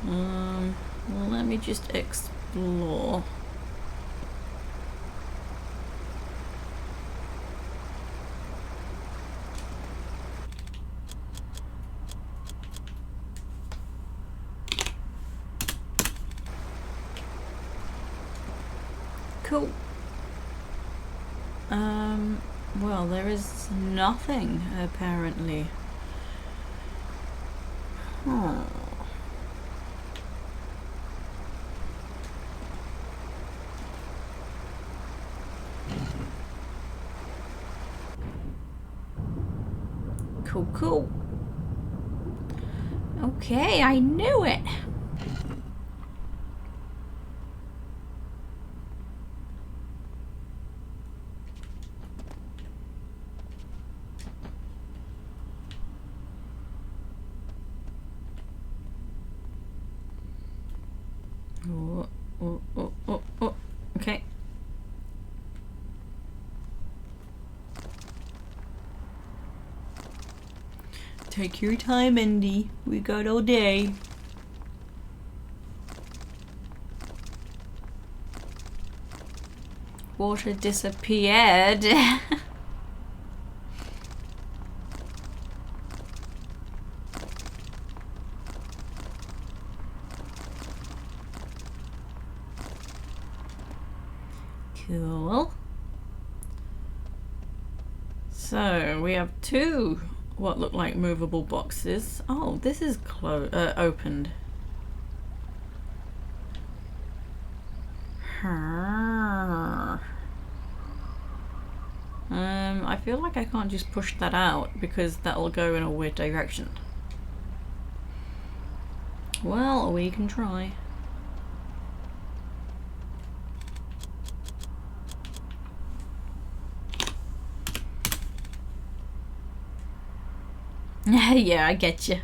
Well, let me just explore. Cool. Well, there is nothing, apparently. Huh. Cool, cool. Okay, I knew it. Oh. Okay. Take your time, Indy. We got all day. Water disappeared. Cool. So we have two what look like movable boxes. Oh, this is opened. I feel like I can't just push that out because that'll go in a weird direction. Well, we can try. Yeah, I get you.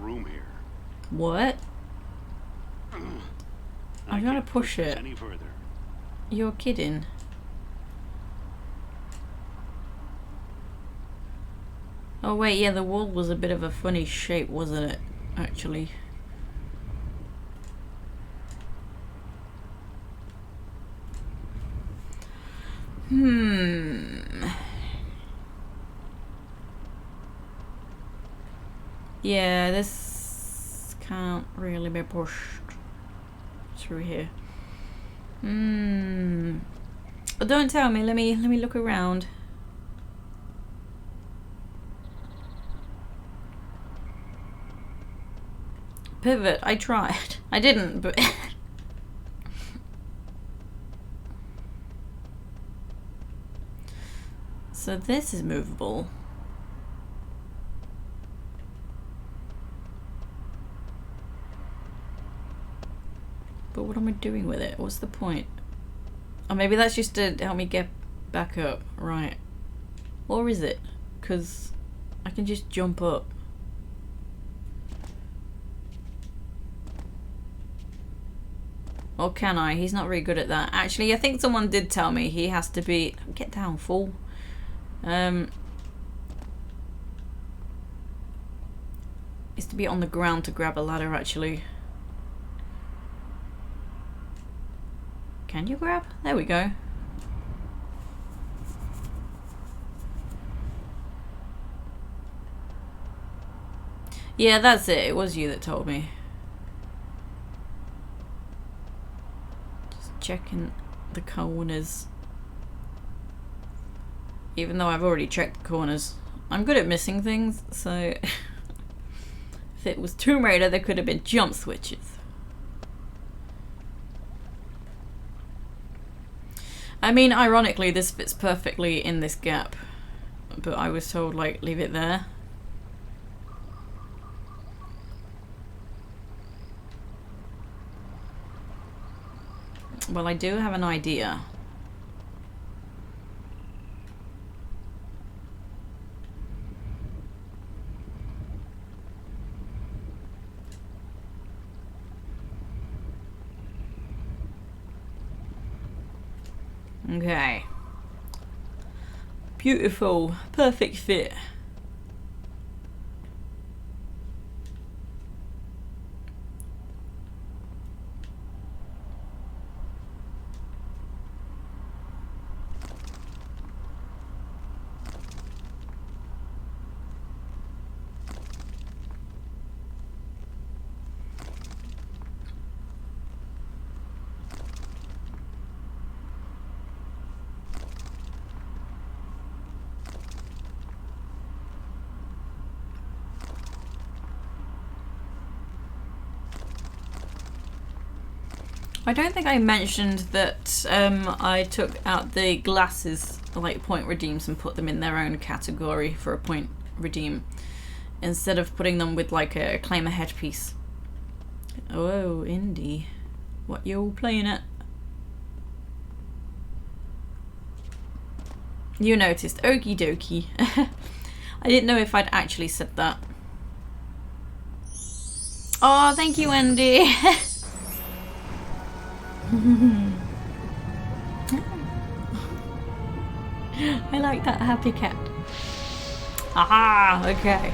room here. What? I I'm trying to can't push this it. any further. You're kidding. Oh wait, yeah, the wall was a bit of a funny shape, wasn't it? Actually. Yeah, this can't really be pushed through here. But don't tell me. Let me look around. Pivot. I tried. I didn't, but so this is movable. But what am I doing with it? What's the point? Oh, maybe that's just to help me get back up. Right. Or is it? Because I can just jump up. Or can I? He's not very good at that. Actually, I think someone did tell me he has to be... Get down, fool. Is to be on the ground to grab a ladder, actually. Can you grab? There we go. Yeah, that's it. It was you that told me. Just checking the corners. Even though I've already checked the corners. I'm good at missing things, so... If it was Tomb Raider, there could have been jump switches. I mean, ironically, this fits perfectly in this gap. But I was told, like, leave it there. Well, I do have an idea. Okay. Beautiful. Perfect fit. I don't think I mentioned that I took out the glasses, like point redeems, and put them in their own category for a point redeem, instead of putting them with like a claim a headpiece. Oh, Indy, what you playing at? You noticed. Okie dokie. I didn't know if I'd actually said that. Oh, thank you, Wendy. I like that happy cat. Aha, okay.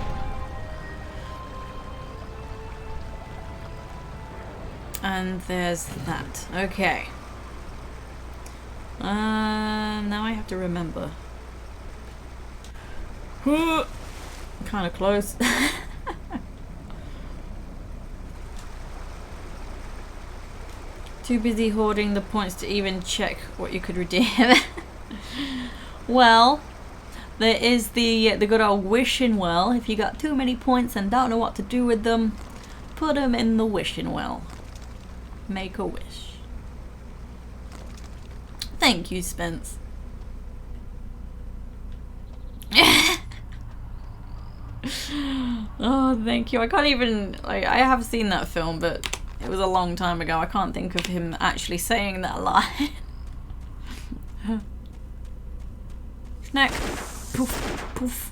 And there's that. Okay. Now I have to remember. Kind of close. Too busy hoarding the points to even check what you could redeem. Well, there is the good old wishing well. If you got too many points and don't know what to do with them, put them in the wishing well. Make a wish. Thank you, Spence. Oh, thank you. I can't even... Like, I have seen that film, but it was a long time ago. I can't think of him actually saying that line. Snack. Poof, poof.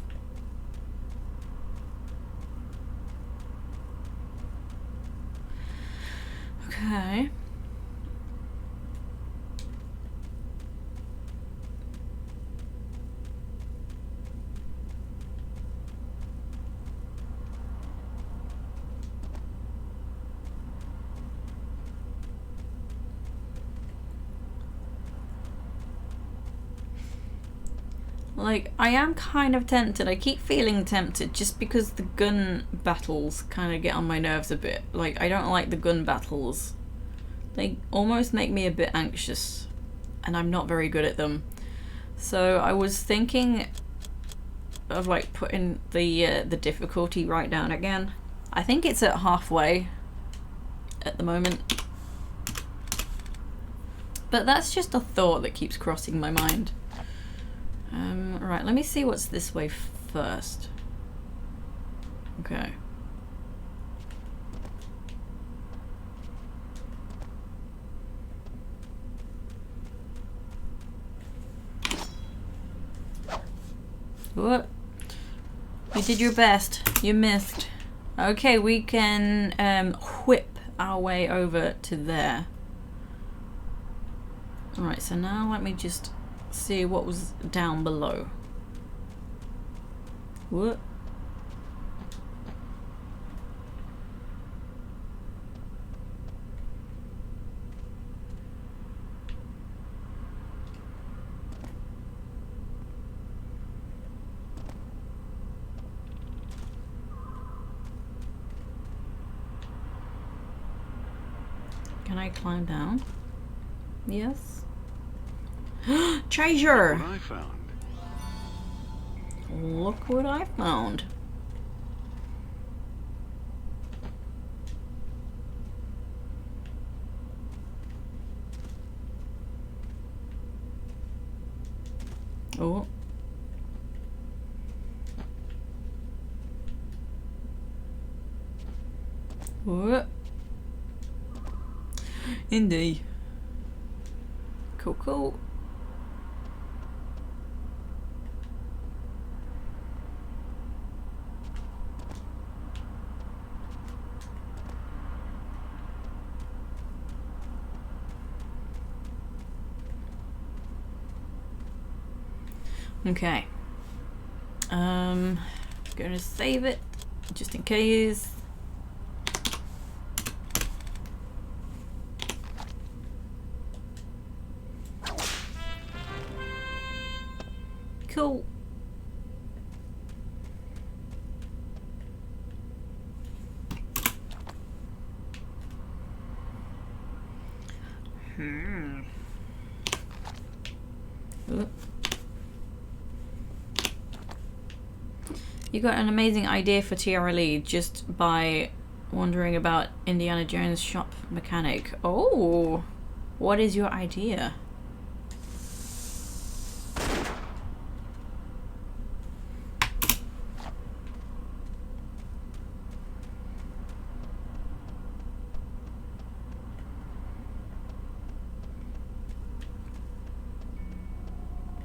Like, I am kind of tempted. I keep feeling tempted just because the gun battles kind of get on my nerves a bit. Like, I don't like the gun battles. They almost make me a bit anxious, and I'm not very good at them. So I was thinking of like putting the difficulty right down again. I think it's at halfway at the moment. But that's just a thought that keeps crossing my mind. Right, let me see what's this way first. Okay. What? You did your best. You missed. Okay, we can whip our way over to there. Alright, so now let me just see what was down below. What? Can I climb down? Yes. Treasure! What I found. Look what I found. Oh. What? Indeed. Cool, cool. Okay. Gonna save it just in case. Cool. Oop. You got an amazing idea for Tiara Lee just by wondering about Indiana Jones' shop mechanic. Oh, what is your idea?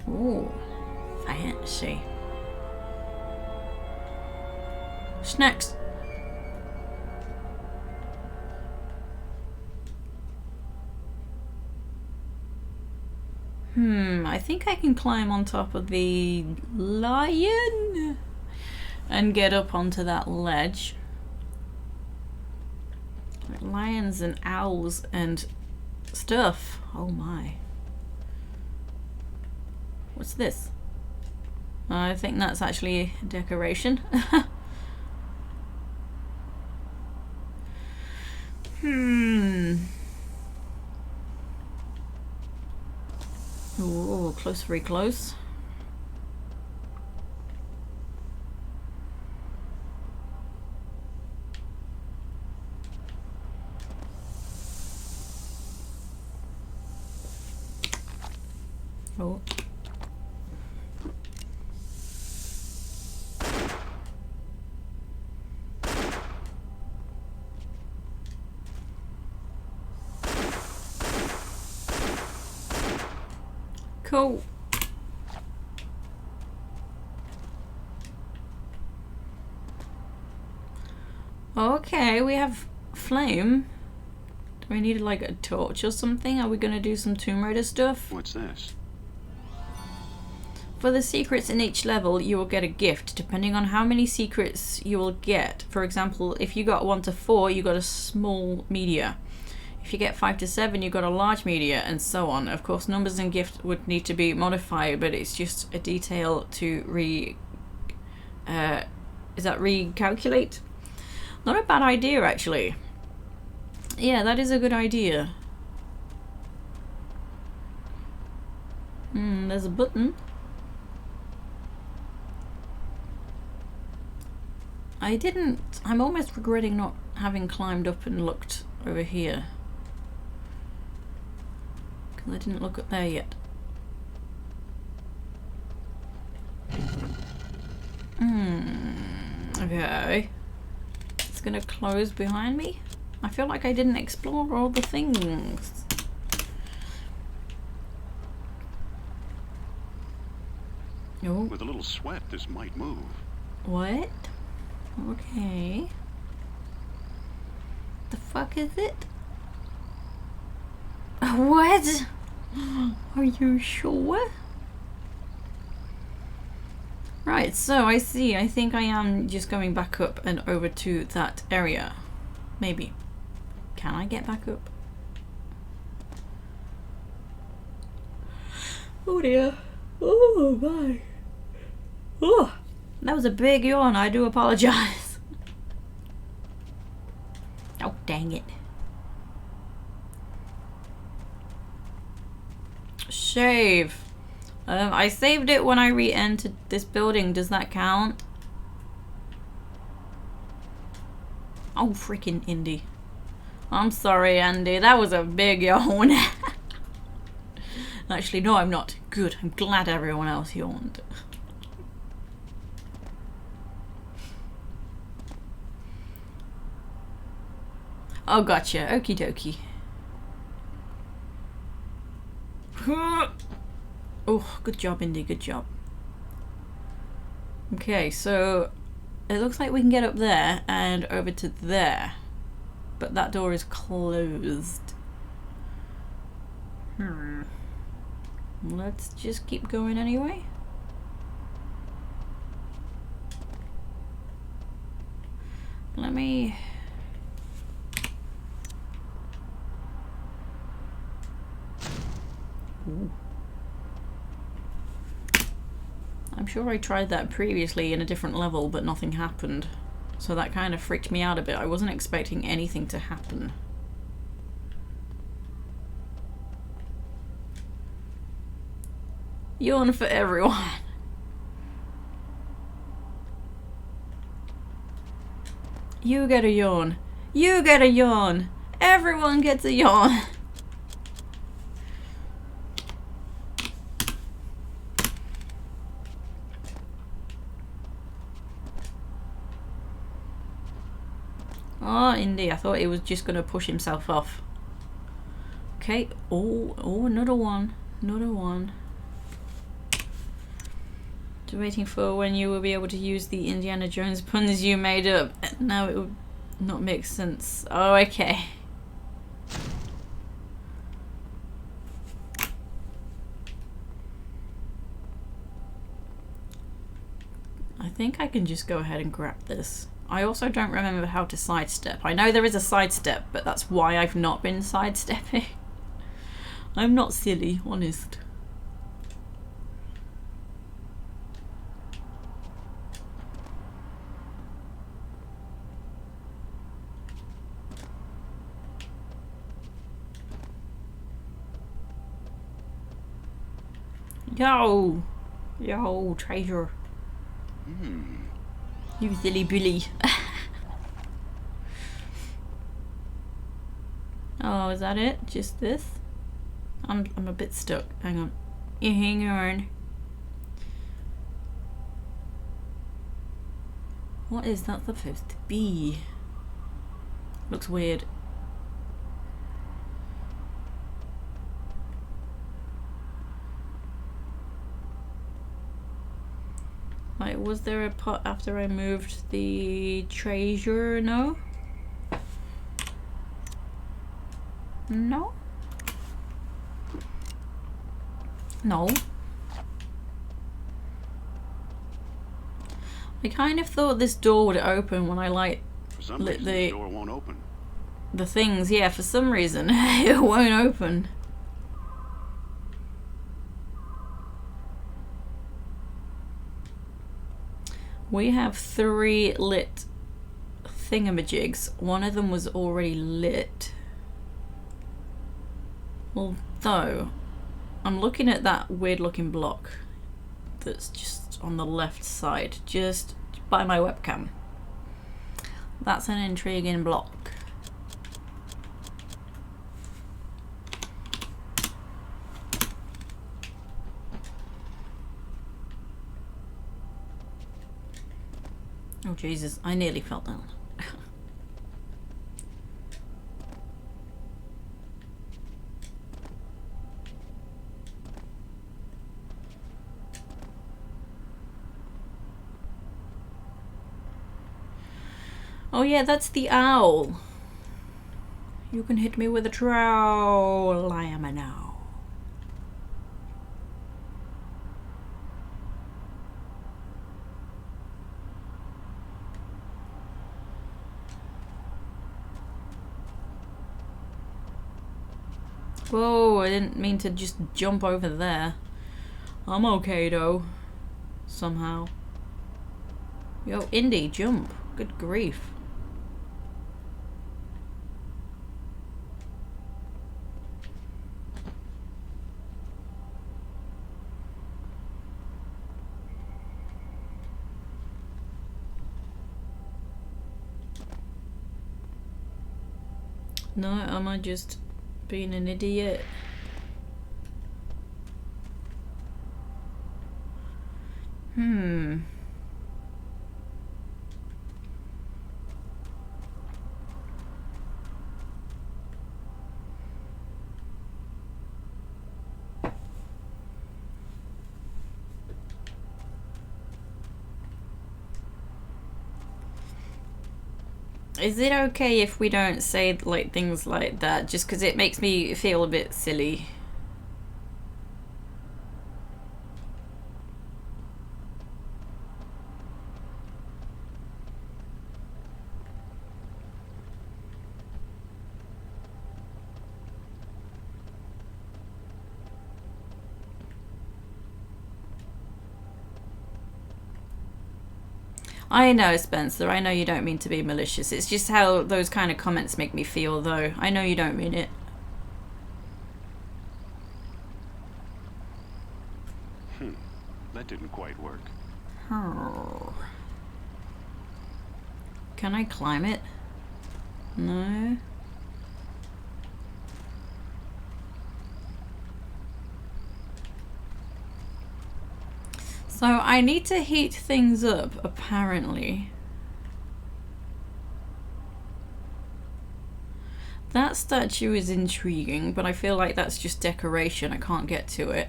Ooh, fancy. Snacks. I think I can climb on top of the lion and get up onto that ledge. Lions and owls and stuff. Oh my. What's this? I think that's actually a decoration. Oh, close, very close. Oh. Cool. Okay, we have flame. Do we need like a torch or something? Are we gonna do some Tomb Raider stuff? What's this? For the secrets in each level, you will get a gift, depending on how many secrets you will get. For example, if you got 1 to 4, you got a small meteor. If you get 5 to 7, you've got a large media, and so on. Of course, numbers and gift would need to be modified, but it's just a detail to recalculate? Not a bad idea, actually. Yeah, that is a good idea. There's a button. I'm almost regretting not having climbed up and looked over here. Because I didn't look up there yet. Okay. It's gonna close behind me. I feel like I didn't explore all the things. Oh. With a little sweat, this might move. What? Okay. The fuck is it? What? Are you sure? Right, so I see. I think I am just going back up and over to that area. Maybe. Can I get back up? Oh dear. Oh my. Oh, that was a big yawn. I do apologize. Oh, dang it. Save. I saved it when I re-entered this building. Does that count? Oh, freaking Indy. I'm sorry, Andy. That was a big yawn. Actually, no, I'm not. Good. I'm glad everyone else yawned. Oh, gotcha. Okie dokie. Oh, good job, Indy. Good job. Okay, so it looks like we can get up there and over to there. But that door is closed. Let's just keep going anyway. Let me... Ooh. I'm sure I tried that previously in a different level, but nothing happened. So that kind of freaked me out a bit. I wasn't expecting anything to happen. Yawn for everyone. You get a yawn. You get a yawn. Everyone gets a yawn. Oh, Indy, I thought he was just going to push himself off. Okay. Oh, another one. Another one. Just waiting for when you will be able to use the Indiana Jones puns you made up. Now it would not make sense. Oh, okay. I think I can just go ahead and grab this. I also don't remember how to sidestep. I know there is a sidestep, but that's why I've not been sidestepping. I'm not silly, honest. Yo! Yo, treasure. You silly billy. Oh, is that it? Just this? I'm a bit stuck. Hang on. Yeah, hang on. What is that supposed to be? Looks weird. Like, was there a pot after I moved the treasure? No? No? No. I kind of thought this door would open when I lit For some reason, the the door won't open. the things, yeah, for some reason it won't open. We have 3 lit thingamajigs. One of them was already lit. Although, I'm looking at that weird looking block that's just on the left side, just by my webcam. That's an intriguing block. Oh Jesus, I nearly fell down. Oh yeah, that's the owl. You can hit me with a trowel, I am an owl. Whoa, I didn't mean to just jump over there. I'm okay though. Somehow. Yo, Indy, jump. Good grief. No, am I just being an idiot? Is it okay if we don't say like things like that, just because it makes me feel a bit silly? I know, Spencer, I know you don't mean to be malicious. It's just how those kind of comments make me feel, though. I know you don't mean it. That didn't quite work. Can I climb it? No. So I need to heat things up, apparently. That statue is intriguing, but I feel like that's just decoration. I can't get to it.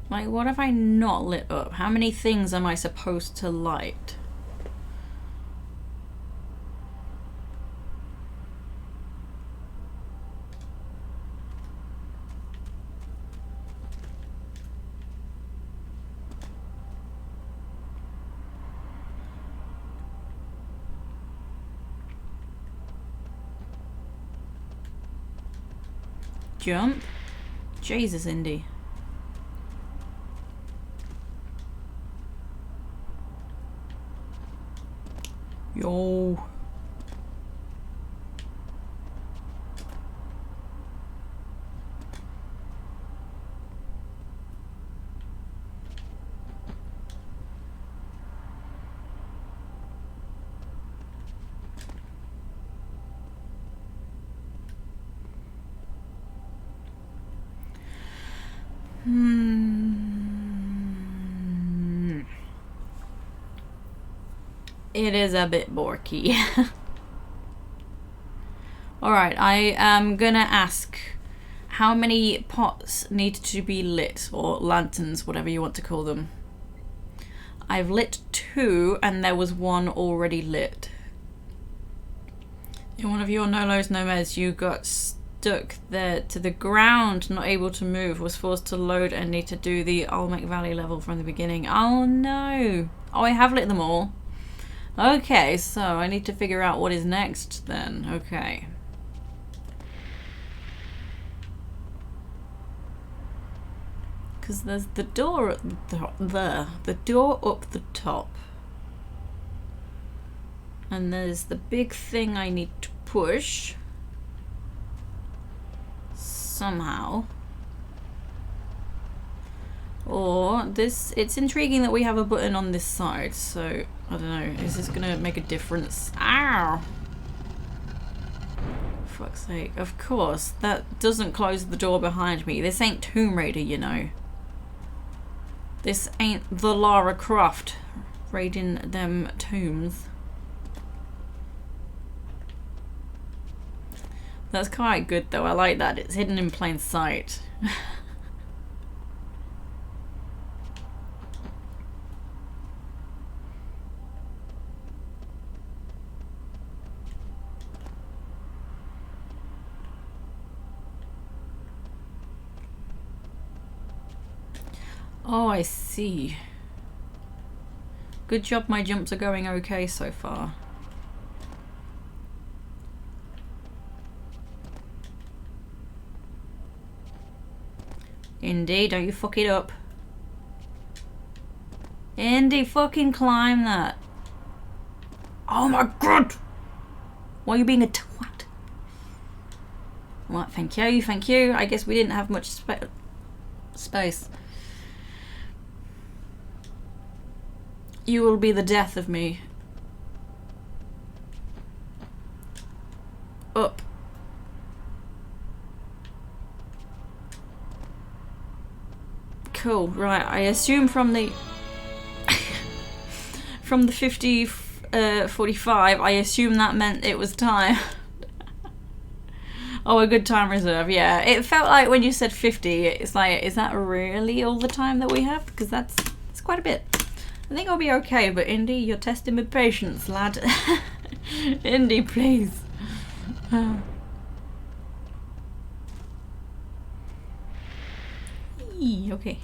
Like, what have I not lit up? How many things am I supposed to light? Jump? Jesus, Indy. Yo. It is a bit borky. Alright, I am gonna ask how many pots need to be lit, or lanterns, whatever you want to call them. I've lit 2 and there was 1 already lit. In one of your Nolos Nomads, you got stuck there to the ground, not able to move, was forced to load and need to do the Olmec Valley level from the beginning. Oh no! Oh, I have lit them all. Okay, so I need to figure out what is next then. Okay. Because there's the door at the door up the top. And there's the big thing I need to push. Somehow. Or this, it's intriguing that we have a button on this side, so I don't know, is this gonna make a difference? Ow! For fuck's sake, of course, that doesn't close the door behind me. This ain't Tomb Raider, you know. This ain't the Lara Croft raiding them tombs. That's quite good though, I like that. It's hidden in plain sight. Oh, I see. Good job my jumps are going okay so far. Indy, don't you fuck it up. Indy, fucking climb that. Oh my god! Why are you being a twat? What, thank you, thank you. I guess we didn't have much space. You will be the death of me. Up. Cool, right, I assume from the from the 45, I assume that meant it was time. Oh, a good time reserve, yeah. It felt like when you said 50, it's like, is that really all the time that we have? Because that's quite a bit. I think I'll be okay, but Indy, you're testing my patience, lad. Indy, please. Okay.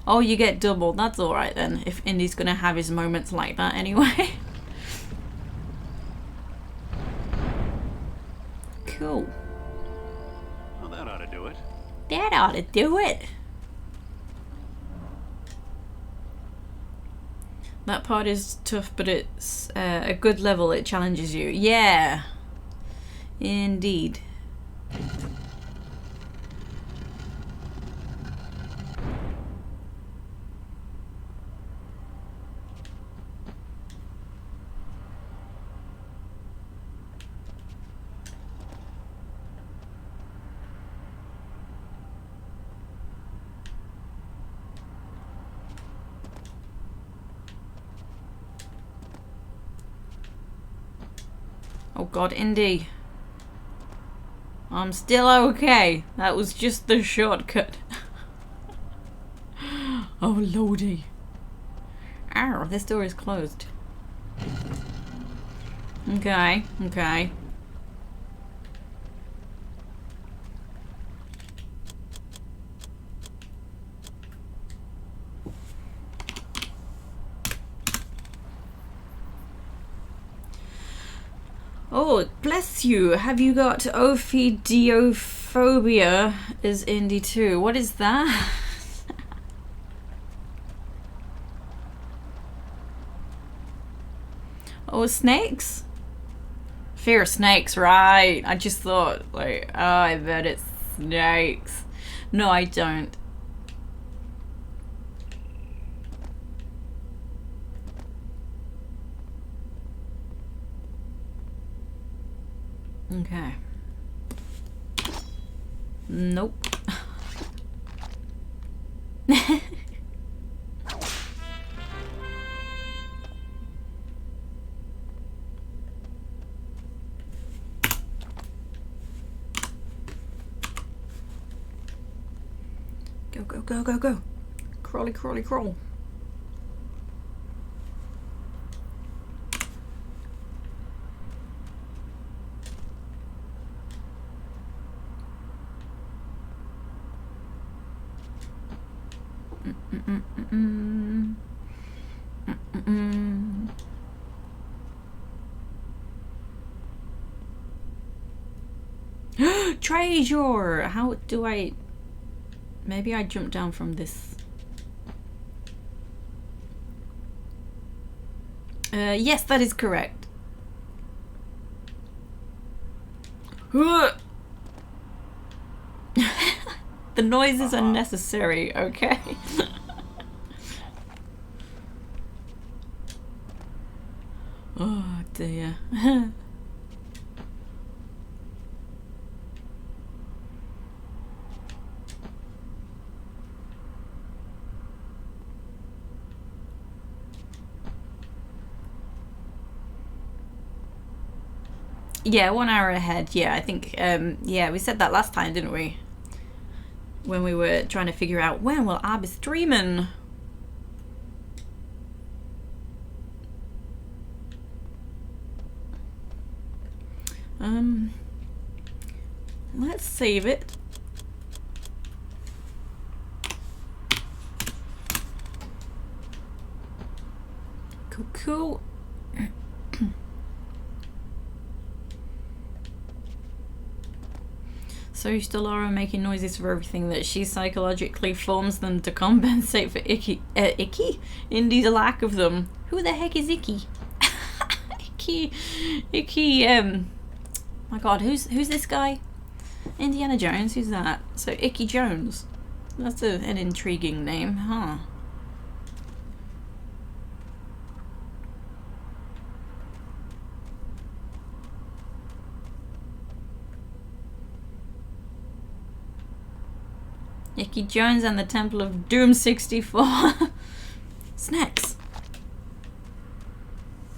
Oh, you get double. That's alright then, if Indy's gonna have his moments like that anyway. Cool. Well, that ought to do it. That ought to do it. That part is tough, but it's a good level. It challenges you. Yeah. Indeed. Oh god, Indy. I'm still okay. That was just the shortcut. Oh lordy. Ow, this door is closed. Okay, okay. Oh, bless you. Have you got ophidiophobia as Indy too? What is that? Oh, snakes? Fear of snakes, right. I just thought, like, oh, I bet it's snakes. No, I don't. Okay. Nope. Go, go, go, go, go. Crawly, crawly, crawl. Treasure! How do I... Maybe I jump down from this. Yes, that is correct. The noise is unnecessary, okay? Oh dear. Yeah, 1 hour ahead. Yeah, I think, yeah, we said that last time, didn't we? When we were trying to figure out when will I be streaming. Let's save it. Cool, cool. So still Laura making noises for everything that she psychologically forms them to compensate for Icky? Indy's lack of them. Who the heck is Icky? Icky, my god, who's this guy? Indiana Jones, who's that? So Icky Jones. That's an intriguing name, huh? Icky Jones and the Temple of Doom 64. Snacks.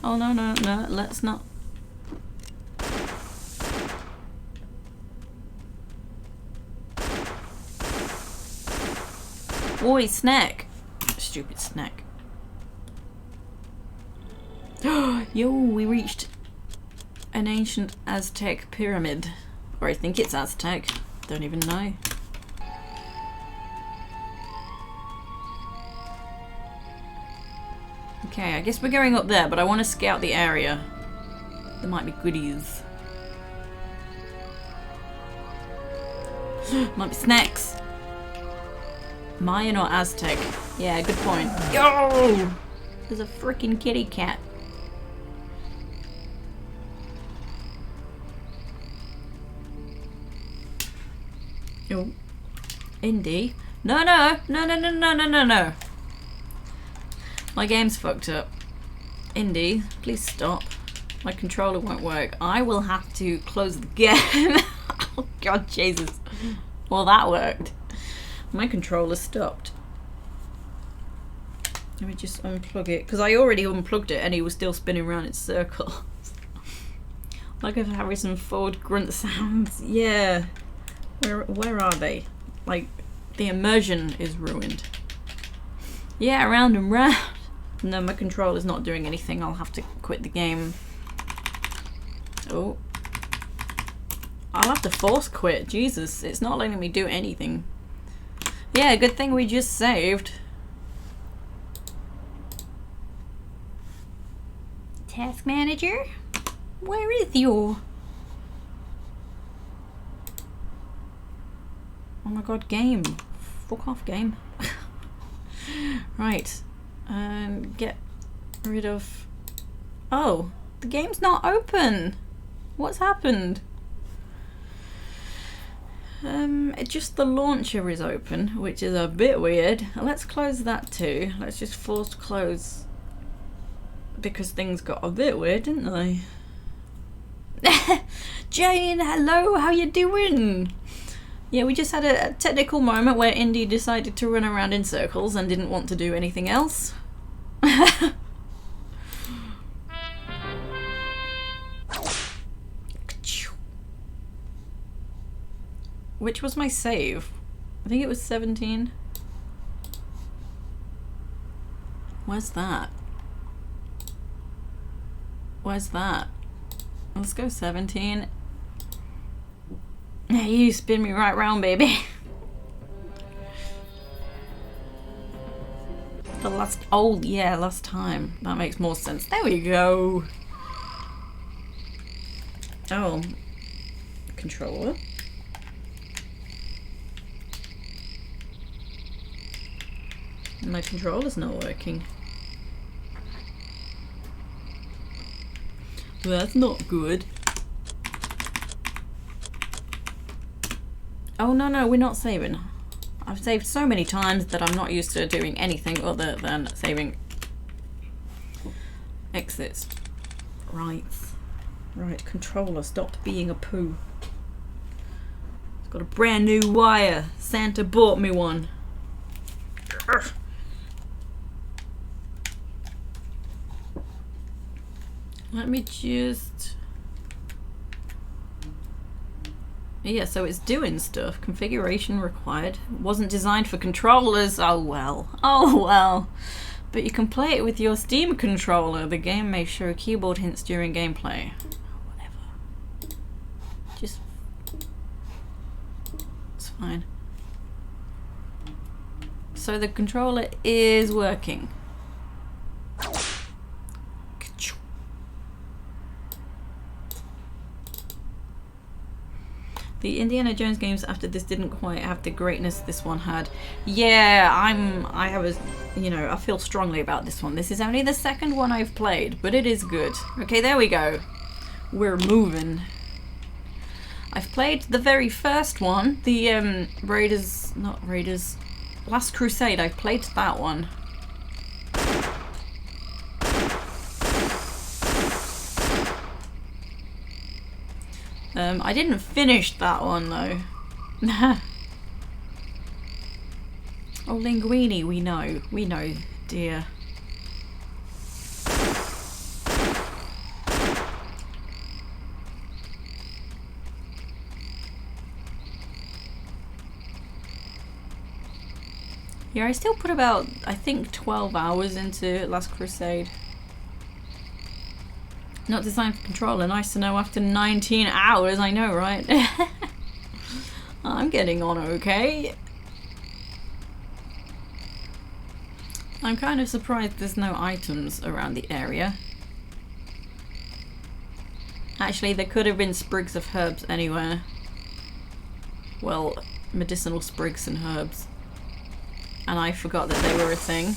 Oh no, no, no, let's not. Oi, snack. Stupid snack. Yo, we reached an ancient Aztec pyramid. Or I think it's Aztec. Don't even know. Okay, I guess we're going up there, but I want to scout the area. There might be goodies. Might be snacks. Mayan or Aztec? Yeah, good point. Yo! There's a freaking kitty cat. Yo. Indy. No, no, no, no, no, no, no, no, no. My game's fucked up. Indy, please stop. My controller won't work. I will have to close the game. Oh god, Jesus. Well, that worked. My controller stopped. Let me just unplug it, because I already unplugged it and it was still spinning around in circles. Like if Harrison Ford grunt sounds. Yeah. Where are they? Like, the immersion is ruined. Yeah, round and round. No, my controller's not doing anything. I'll have to quit the game. Oh. I'll have to force quit. Jesus, it's not letting me do anything. Yeah, good thing we just saved. Task manager? Where is your... Oh my god, game. Fuck off, game. Right. Get rid of... Oh, the game's not open. What's happened? Just the launcher is open, which is a bit weird. Let's close that too. Let's just force close, because things got a bit weird, didn't they? Jane, hello, how you doing? Yeah, we just had a technical moment where Indy decided to run around in circles and didn't want to do anything else. Which was my save? I think it was 17. Where's that? Where's that? Let's go 17. You spin me right round, baby. last... Oh, yeah, last time. That makes more sense. There we go. Oh. Controller. My controller's not working. That's not good. Oh, no, we're not saving. I've saved so many times that I'm not used to doing anything other than saving exits. Right. Right, controller stopped being a poo. It's got a brand new wire. Santa bought me one. Urgh. Let me just... Yeah, so it's doing stuff. Configuration required. Wasn't designed for controllers. Oh well. Oh well. But you can play it with your Steam controller. The game may show keyboard hints during gameplay. Whatever. Just... It's fine. So the controller is working. The Indiana Jones games after this didn't quite have the greatness this one had. Yeah, I feel strongly about this one. This is only the second one I've played, but it is good. Okay, there we go. We're moving. I've played the very first one, the Last Crusade. I've played that one. I didn't finish that one though. Oh, Linguini, we know, dear. Yeah, I still put about, I think, 12 hours into Last Crusade. Not designed for controller. Nice to know after 19 hours. I know, right? I'm getting on okay. I'm kind of surprised there's no items around the area. Actually, there could have been sprigs of herbs anywhere. Well, medicinal sprigs and herbs. And I forgot that they were a thing.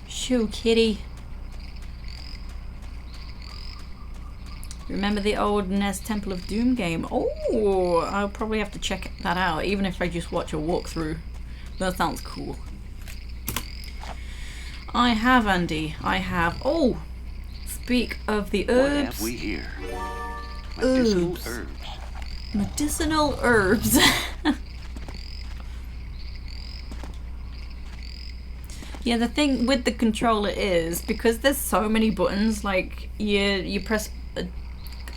Shoo, kitty. Remember the old NES Temple of Doom game? Oh, I'll probably have to check that out, even if I just watch a walkthrough. That sounds cool. I have, Andy. I have. Oh, speak of the herbs. What have we here? Medicinal herbs. Medicinal herbs. Yeah, the thing with the controller is, because there's so many buttons, like, you press...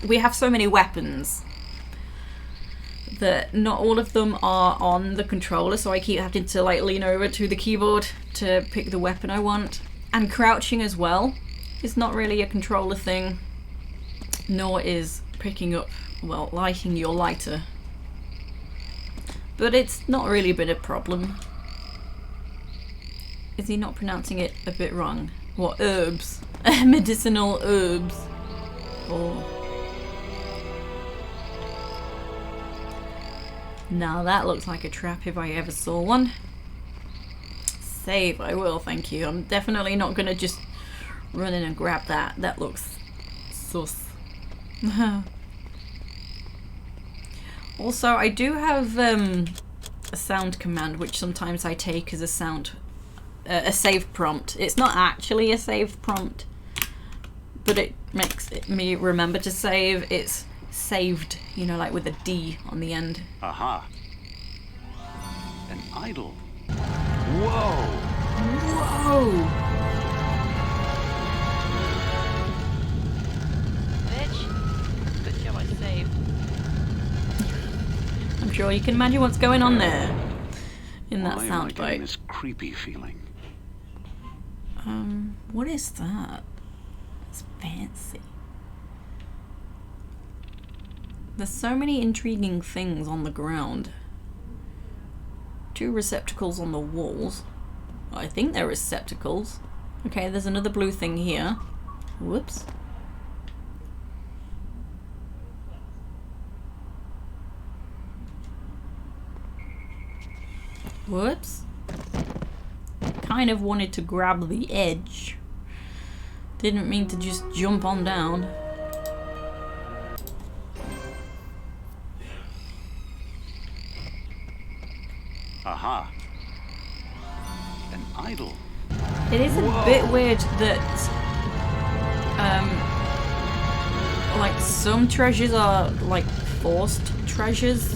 we have so many weapons that not all of them are on the controller, so I keep having to, like, lean over to the keyboard to pick the weapon I want. And crouching as well is not really a controller thing, nor is picking up, well, lighting your lighter. But it's not really been a problem. Is he not pronouncing it a bit wrong? What, herbs? Medicinal herbs. Oh. Now that looks like a trap if I ever saw one. Save, I will, thank you. I'm definitely not gonna just run in and grab that. That looks sus. Also, I do have a sound command, which sometimes I take as a save prompt. It's not actually a save prompt, but it makes me remember to save. It's saved, you know, like with a D on the end. Aha. An idol. Whoa. Whoa! Bitch. Good job I saved. I'm sure you can imagine what's going on there in that Why am I getting soundbite. this creepy feeling? What is that? It's fancy. There's so many intriguing things on the ground. 2 receptacles on the walls. I think they're receptacles. Okay, there's another blue thing here. Whoops. Whoops. Kind of wanted to grab the edge. Didn't mean to just jump on down. Aha. An idol. It is a bit weird that like some treasures are like forced treasures.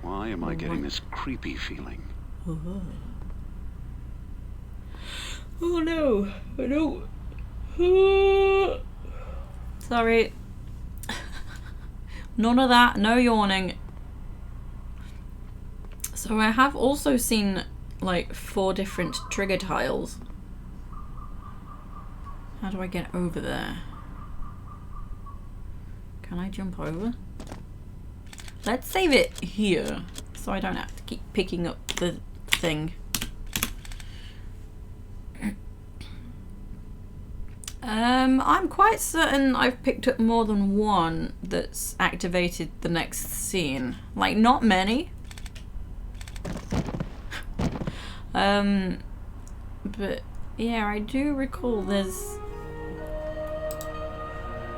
Why am I getting this creepy feeling? Oh no, I don't. Sorry. None of that, no yawning. So I have also seen like 4 different trigger tiles. How do I get over there? Can I jump over? Let's save it here so I don't have to keep picking up the thing. I'm quite certain I've picked up more than one that's activated the next scene. Like, not many. But yeah, I do recall there's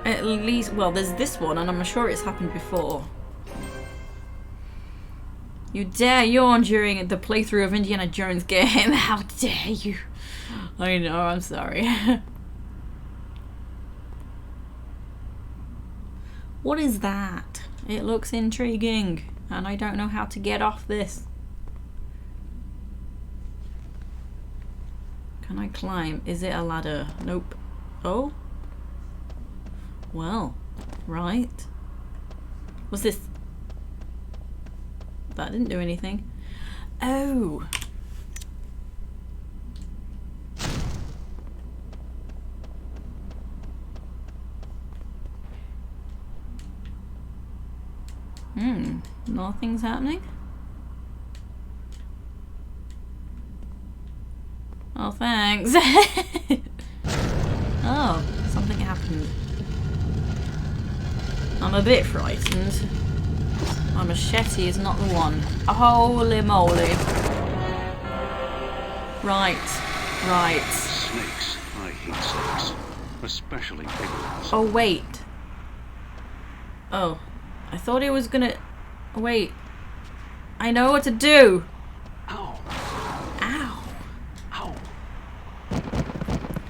at least, well, there's this one, and I'm sure it's happened before. You dare yawn during the playthrough of Indiana Jones game. How dare you? I know, I'm sorry. What is that? It looks intriguing, and I don't know how to get off this. Can I climb? Is it a ladder? Nope. Oh? Well, right. What's this? That didn't do anything. Oh! Nothing's happening? Oh, thanks. Oh, something happened. I'm a bit frightened. My machete is not the one. Holy moly. Right, right. Snakes. I hate snakes. Especially big ones. Oh, wait. Oh, I thought he was gonna... Wait. I know what to do. Ow. Ow. Ow.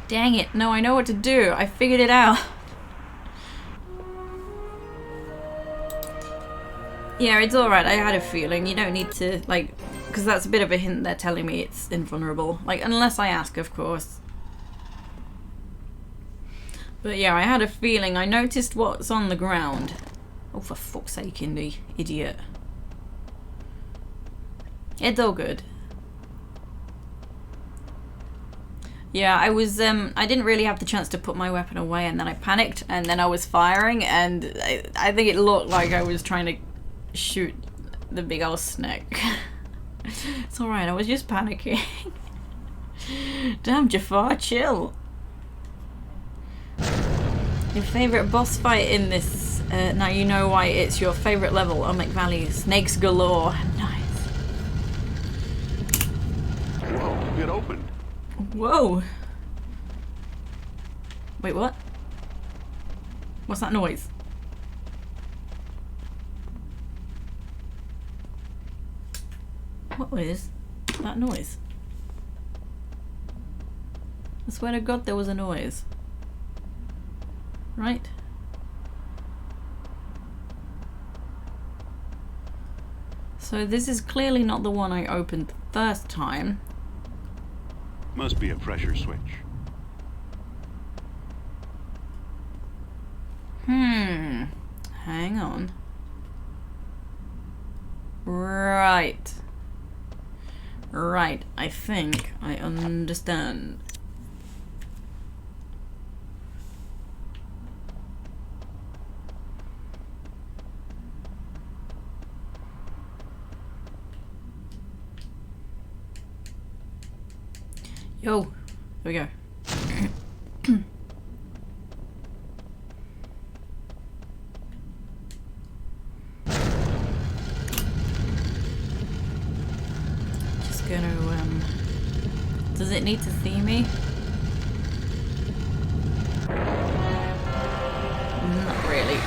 Dang it. No, I know what to do. I figured it out. Yeah, it's alright. I had a feeling. You don't need to, like... Because that's a bit of a hint they're telling me it's invulnerable. Like, unless I ask, of course. But yeah, I had a feeling. I noticed what's on the ground. Oh, for fuck's sake, Indy. Idiot. It's all good. Yeah, I was, I didn't really have the chance to put my weapon away, and then I panicked, and then I was firing, and I think it looked like I was trying to shoot the big old snake. It's alright, I was just panicking. Damn, Jafar, chill. Your favourite boss fight in this, now you know why it's your favourite level, Omic Valley. Snakes galore. Nice. Whoa, it opened. Whoa. Wait, what? What's that noise? What is that noise? I swear to God there was a noise. Right? So this is clearly not the one I opened the first time. Must be a pressure switch. Hang on. Right. Right, I think I understand. Yo, here we go. Just gonna, does it need to see me? Not really.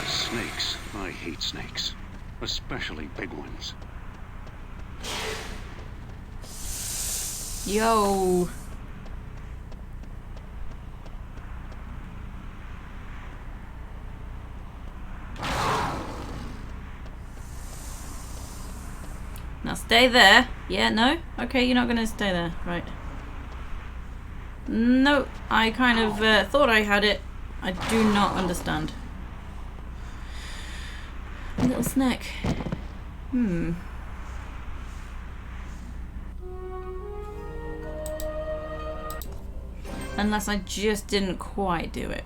Snakes. I hate snakes. Especially big ones. Yo. Now stay there. Yeah, no? Okay, you're not gonna stay there. Right. No, I kind of thought I had it. I do not understand. Little snack. Unless I just didn't quite do it.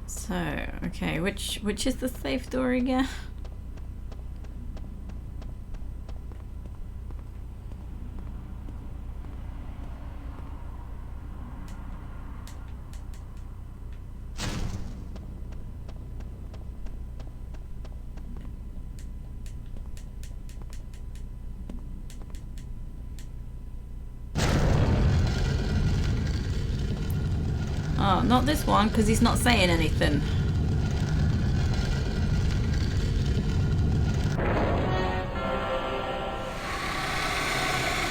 So, okay, which is the safe door again? Oh, not this one, because he's not saying anything.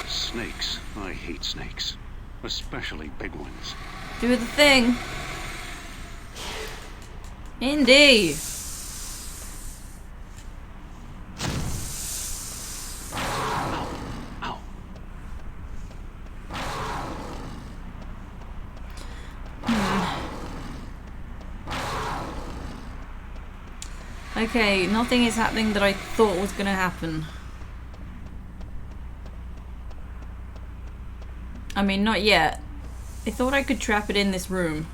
Snakes. I hate snakes. Especially big ones. Do the thing. Indy. Ow. Okay, nothing is happening that I thought was gonna happen. I mean, not yet. I thought I could trap it in this room.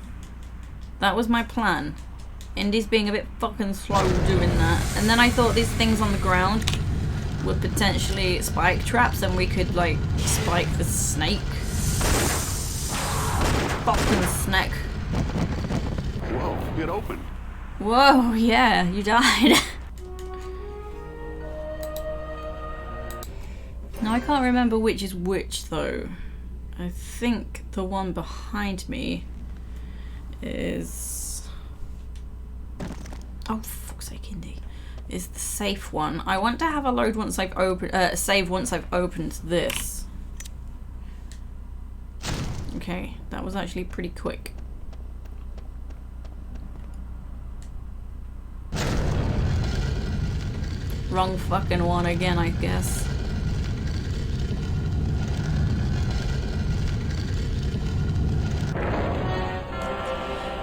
That was my plan. Indy's being a bit fucking slow doing that. And then I thought these things on the ground were potentially spike traps and we could, like, spike the snake. Fucking snake. Whoa, it opened. Whoa, yeah, you died. Now I can't remember which is which though. I think the one behind me is... Oh, fuck's sake, Indy. Is the safe one. I want to have a load once I've opened, save once I've opened this. Okay, that was actually pretty quick. Wrong fucking one again, I guess.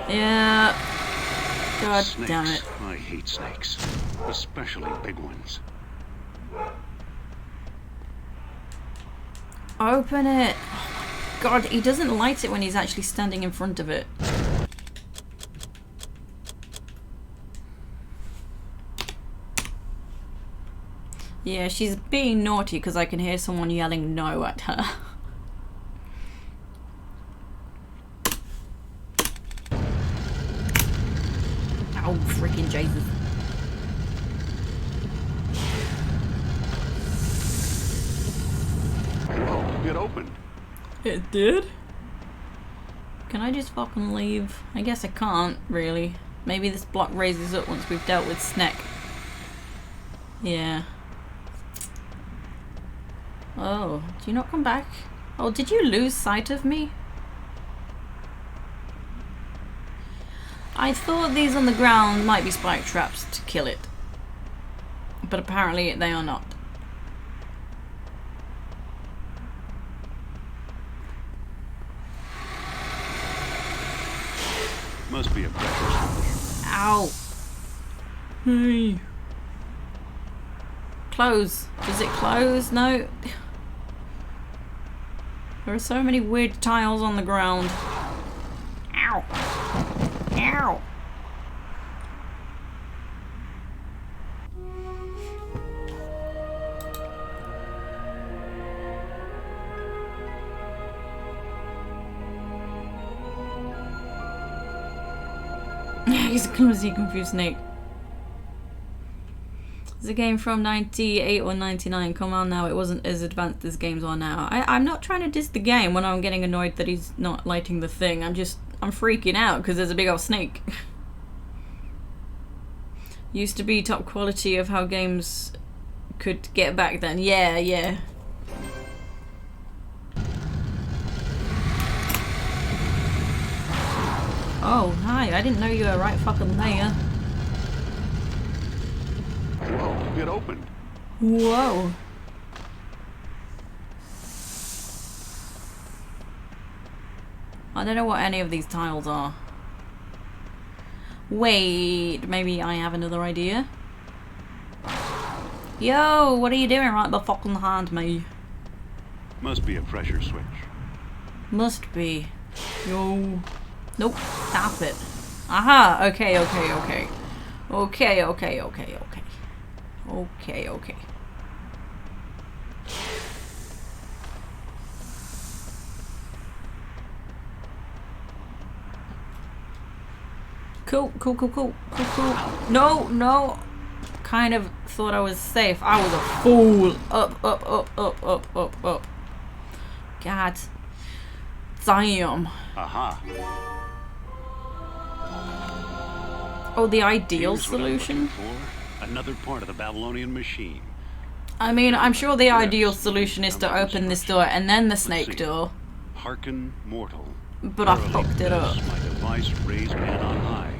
Yeah. God Snakes. damn it. I hate snakes. Especially big ones. Open it. God, he doesn't light it when he's actually standing in front of it. Yeah, she's being naughty because I can hear someone yelling no at her. Oh, freaking Jesus. Whoa, it opened. It did? Can I just fucking leave? I guess I can't, really. Maybe this block raises up once we've dealt with Snack. Yeah. Oh, do you not come back? Oh, did you lose sight of me? I thought these on the ground might be spike traps to kill it. But apparently they are not. Must be a pressure. Ow. Hey. Close. Does it close? No. There are so many weird tiles on the ground. Ow! Ow! He's a clumsy, confused snake. It's a game from 98 or 99. Come on now, it wasn't as advanced as games are now. I'm not trying to diss the game when I'm getting annoyed that he's not lighting the thing. I'm freaking out because there's a big old snake. Used to be top quality of how games could get back then. Yeah, yeah. Oh, hi. I didn't know you were right fucking there. Whoa, it opened. Whoa. I don't know what any of these tiles are. Wait, maybe I have another idea. Yo, what are you doing right behind me? Must be a pressure switch. Must be. Yo. Nope, stop it. Aha, okay. Okay. Cool. No. Kind of thought I was safe. I was a fool. Up. God. Damn. Aha. Oh, the ideal Here's what I'm looking solution? for. Another part of the Babylonian machine. I mean, I'm sure the ideal solution is to open this door and then the snake door. Hearken, mortal. But I Verily fucked it up. does my device raise man on high.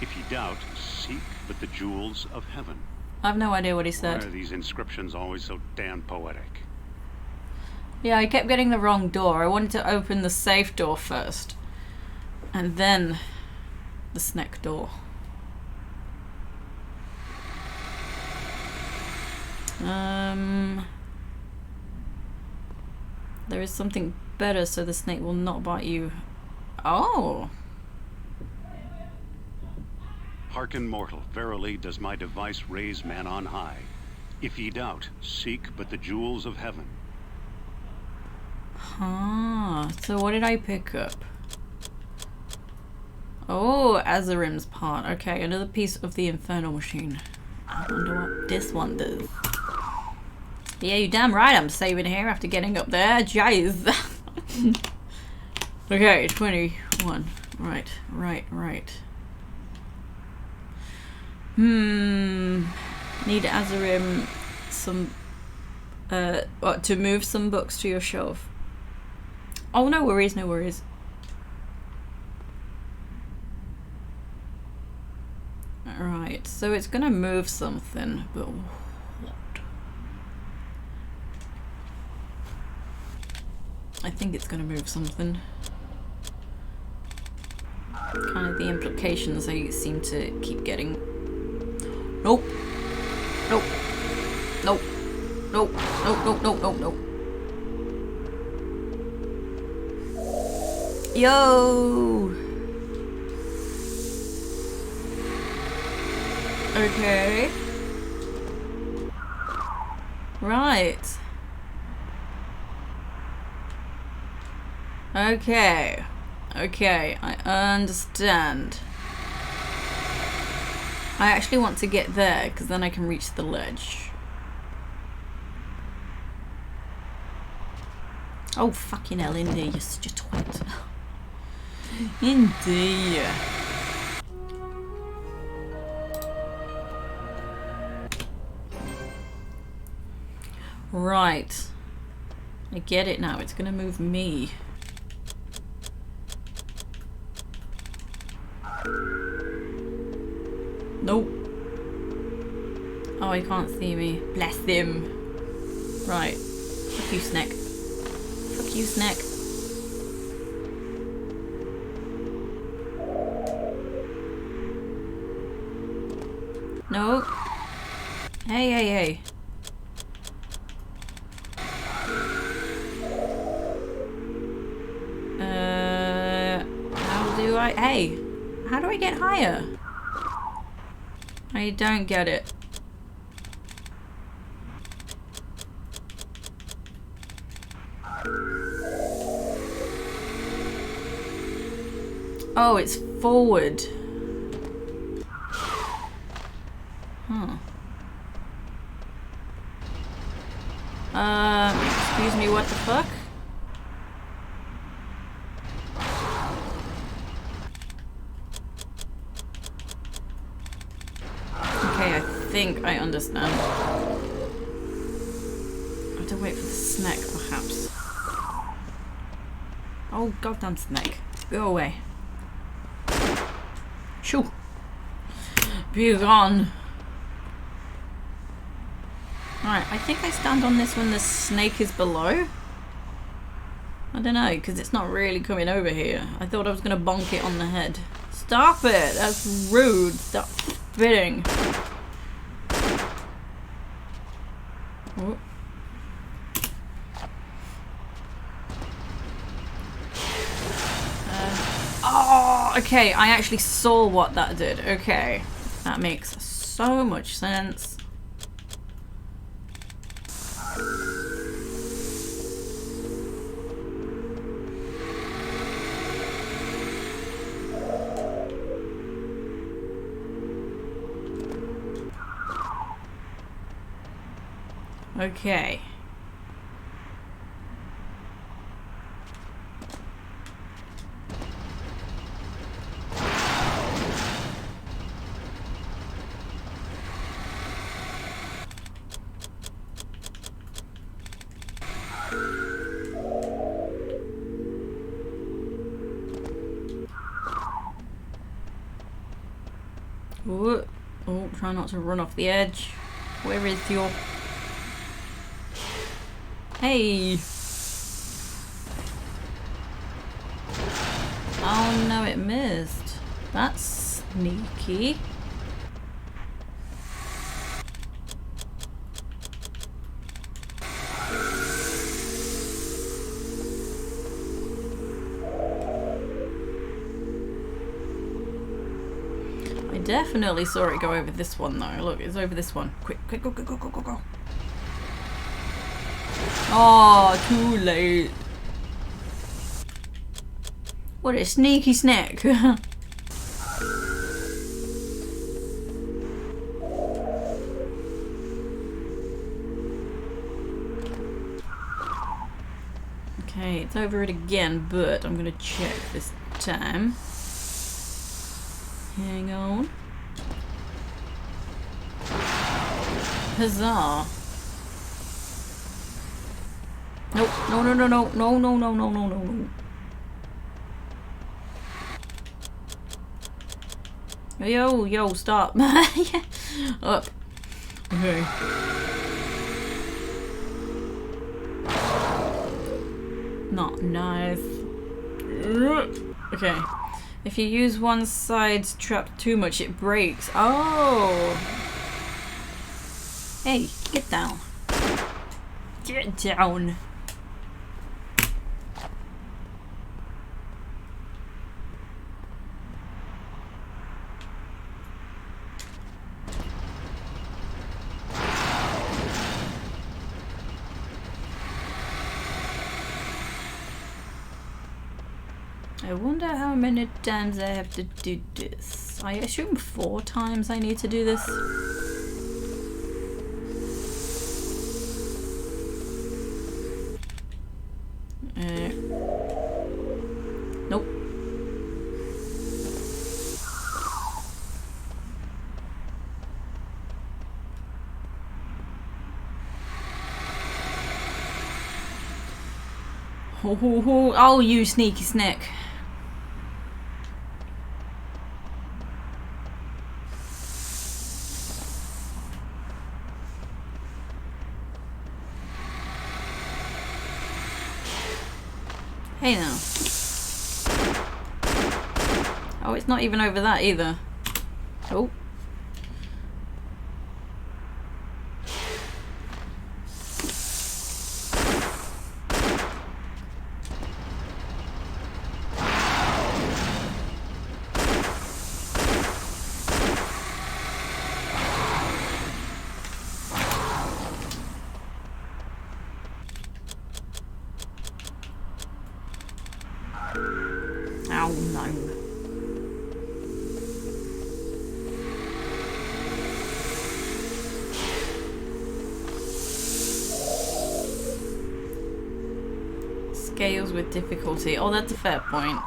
If ye doubt, seek but the jewels of heaven. I have no idea what he Why said. are these inscriptions always so damn poetic? Yeah, I kept getting the wrong door. I wanted to open the safe door first. And then the snake door. There is something better so the snake will not bite you. Oh! Hearken, mortal, verily does my device raise man on high. If ye doubt, seek but the jewels of heaven. So what did I pick up? Oh, Azarim's part. Okay, another piece of the Infernal Machine. I wonder what this one does. Yeah, you damn right I'm saving here after getting up there. Jeez. Okay, 21. Right. Need Azarim some to move some books to your shelf. Oh, no worries. Right, so it's gonna move something, but what? I think it's gonna move something. Kind of the implications I seem to keep getting. Nope. Yo! Okay. Right. Okay, I understand. I actually want to get there, because then I can reach the ledge. Oh, fucking hell, Indy, you're such a twat. Indy. Right. I get it now. It's gonna move me. Nope. Oh, he can't see me. Bless him. Right. Fuck you, Snack. Fuck you, Snack. No. Hey. do I... Hey, how do I get higher? I don't get it. Oh, it's forward. Huh. Excuse me, what the fuck? Okay, I think I understand. I have to wait for the snake, perhaps. Oh, goddamn snake. Go away. Shoo! Be gone! Alright, I think I stand on this when the snake is below. I don't know, because it's not really coming over here. I thought I was going to bonk it on the head. Stop it! That's rude. Stop spitting. Oh. Oh, okay, I actually saw what that did. Okay, that makes so much sense. Okay. Ooh. Oh, try not to run off the edge. Where is your... Hey! Oh no, it missed. That's sneaky. I definitely saw it go over this one though. Look, it's over this one. Quick, quick, go, go, go, go, go, go. Oh, too late. What a sneaky snack. Okay, it's over it again, but I'm gonna check this time. Hang on. Huzzah. Nope. No, no, no, no, no, no, no, no, no, no. Yo, yo, stop. Yeah. Up. Okay. Not nice. Okay. If you use one side trap too much, it breaks. Oh. Hey, get down. Get down. I wonder how many times I have to do this. I assume 4 times I need to do this. Nope. Oh, you sneaky snack. Hey now. Oh, it's not even over that either. Oh. no. Scales with difficulty. Oh, that's a fair point.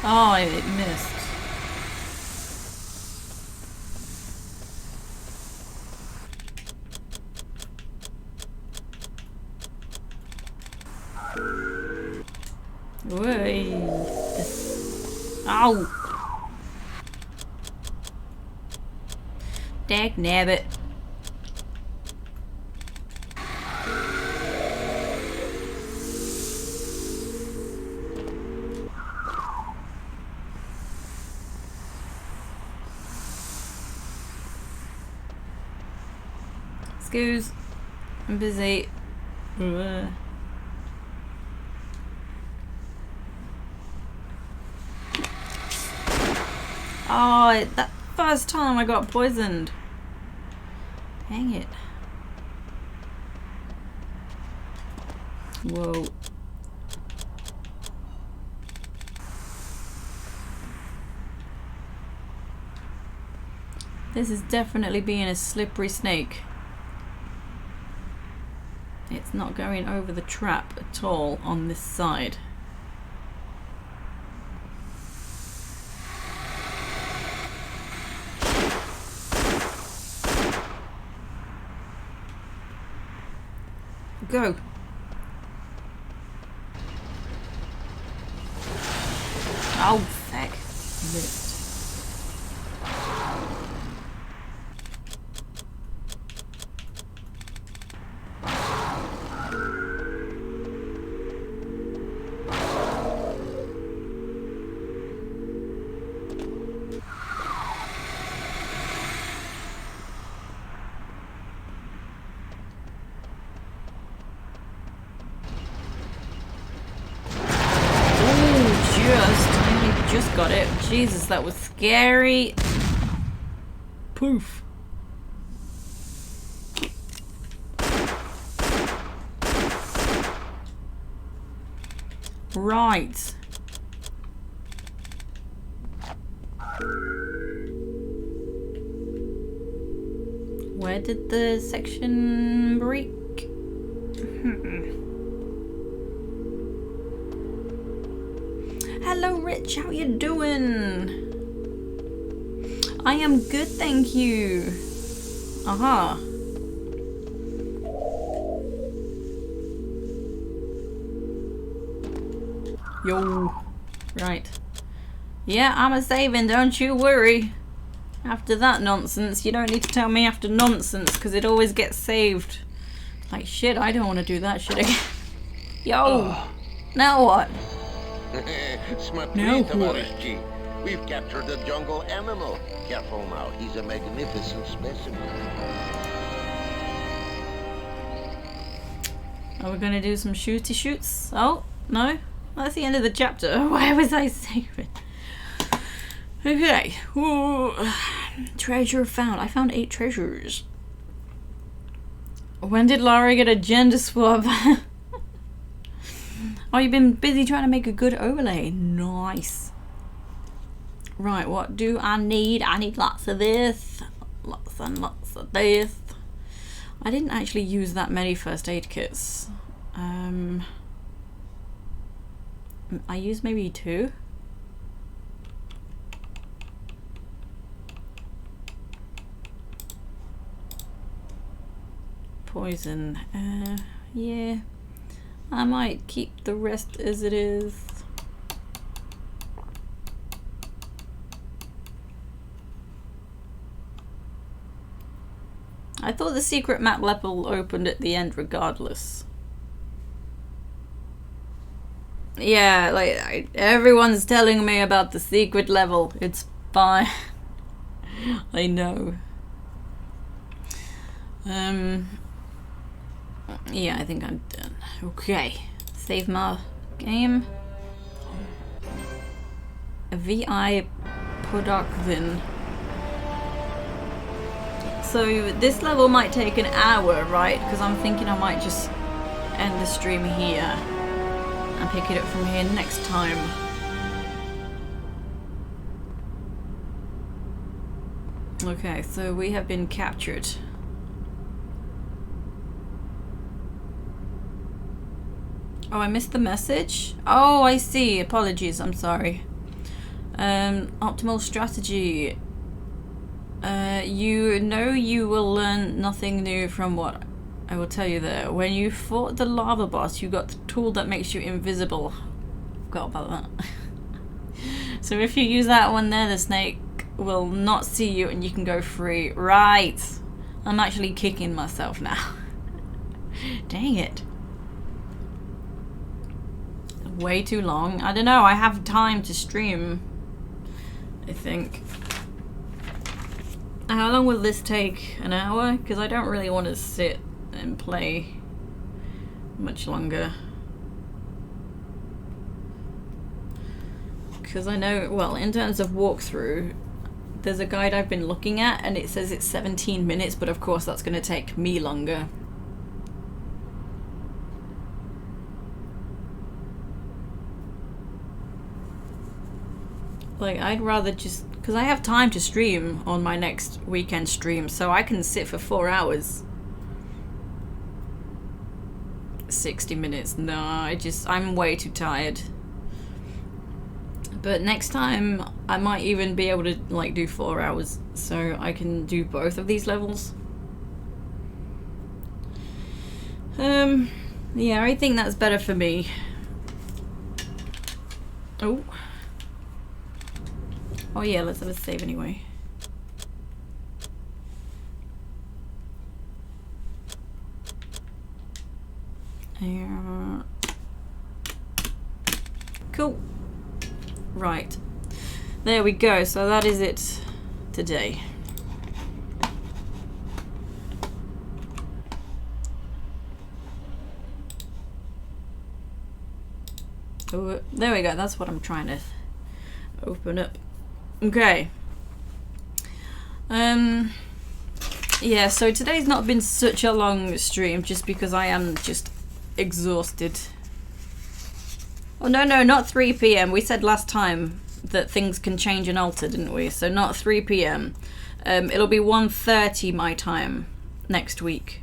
Oh, it missed. Whey. Ow! Dag nabbit. Excuse. I'm busy. Ugh. Oh, that first time I got poisoned. Hang it. Whoa. This is definitely being a slippery snake. It's not going over the trap at all on this side. Go. Oh, feck. Missed. Just got it. Jesus, that was scary. Poof. Right. Where did the section break? Hello Rich, how you doing? I am good, thank you. Aha. Yo. Right. Yeah, I'm a saving, don't you worry. After that nonsense, you don't need to tell me after nonsense, because it always gets saved. Like shit, I don't want to do that shit again. Yo. Now what? Смотри, товарищи, we've captured a jungle animal. Careful now, he's a magnificent specimen. Are we gonna do some shooty shoots? Oh, no? That's the end of the chapter. Why was I saving? Okay. Ooh. Treasure found. I found 8 treasures. When did Lara get a gender swap? Oh, you've been busy trying to make a good overlay. Nice. Right, what do I need? I need lots of this. Lots and lots of this. I didn't actually use that many first aid kits. I used maybe 2. Poison. Yeah. I might keep the rest as it is. I thought the secret map level opened at the end regardless. Yeah, like everyone's telling me about the secret level. It's fine. I know. Yeah, I think I'm done. Okay. Save my game. VI Podokvin. So this level might take an hour, right? Because I'm thinking I might just end the stream here and pick it up from here next time. Okay, so we have been captured. Oh, I missed the message? Oh, I see. Apologies, I'm sorry. Optimal strategy. You know you will learn nothing new from what I will tell you there. When you fought the lava boss, you got the tool that makes you invisible. Forgot about that. So if you use that one there, the snake will not see you and you can go free. Right. I'm actually kicking myself now. Dang it. Way too long. I don't know, I have time to stream, I think. How long will this take? An hour? Because I don't really want to sit and play much longer. Because I know, well, in terms of walkthrough, there's a guide I've been looking at and it says it's 17 minutes, but of course that's going to take me longer. Like, I'd rather just... Because I have time to stream on my next weekend stream, so I can sit for 4 hours. 60 minutes. No, I'm way too tired. But next time, I might even be able to, like, do 4 hours, so I can do both of these levels. Yeah, I think that's better for me. Oh. Oh yeah, let's have a save anyway. Cool. Right. There we go. So that is it today. Oh, there we go. That's what I'm trying to open up. Okay. Yeah, so today's not been such a long stream just because I am just exhausted. Oh, no, not 3 p.m. We said last time that things can change and alter, didn't we? So not 3 p.m. It'll be 1:30 my time next week.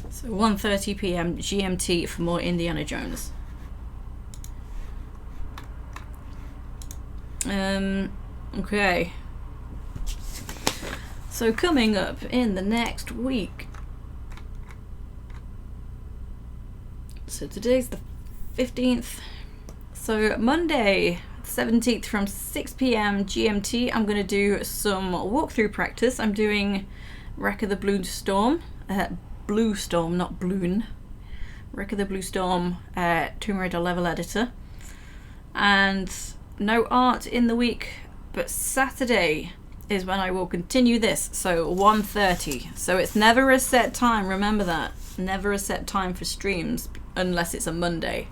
So 1:30 p.m. GMT for more Indiana Jones. Okay. So coming up in the next week. So today's the 15th. So Monday, 17th from 6 p.m. GMT, I'm going to do some walkthrough practice. I'm doing Wreck of the Blue Storm. Blue Storm, not Bloon. Wreck of the Blue Storm, Tomb Raider level editor. And no art in the week, but Saturday is when I will continue this, so 1:30. So it's never a set time, remember that. Never a set time for streams, unless it's a Monday.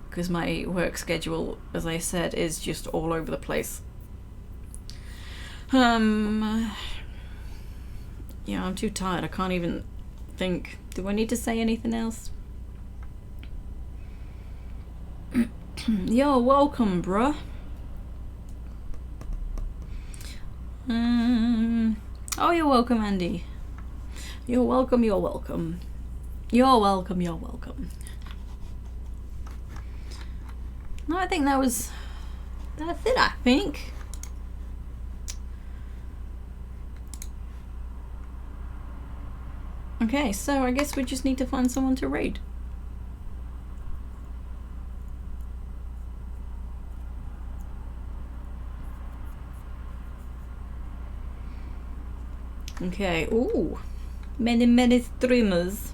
Because my work schedule, as I said, is just all over the place. Yeah, I'm too tired, I can't even think. Do I need to say anything else? You're welcome, bruh. Oh, you're welcome, Andy. You're welcome, you're welcome. You're welcome, you're welcome. No, I think that's it, I think. Okay, so I guess we just need to find someone to raid. Okay, ooh, many streamers.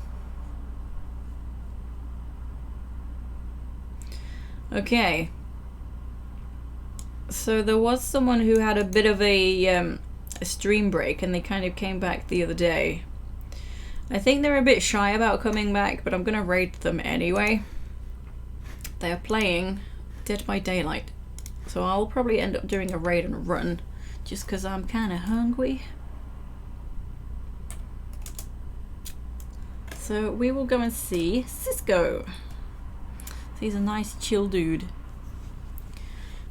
Okay, so there was someone who had a bit of a stream break and they kind of came back the other day. I think they're a bit shy about coming back, but I'm gonna raid them anyway. They're playing Dead by Daylight. So I'll probably end up doing a raid and a run, just because I'm kind of hungry. So we will go and see Cisco. So he's a nice chill dude.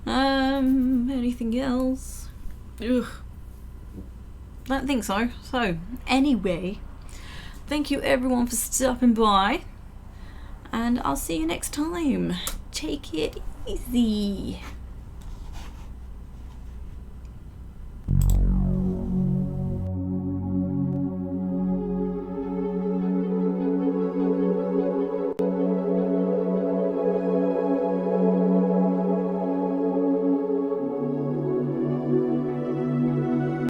Anything else? Ugh. Don't think so. So, anyway, thank you everyone for stopping by, and I'll see you next time. Take it easy.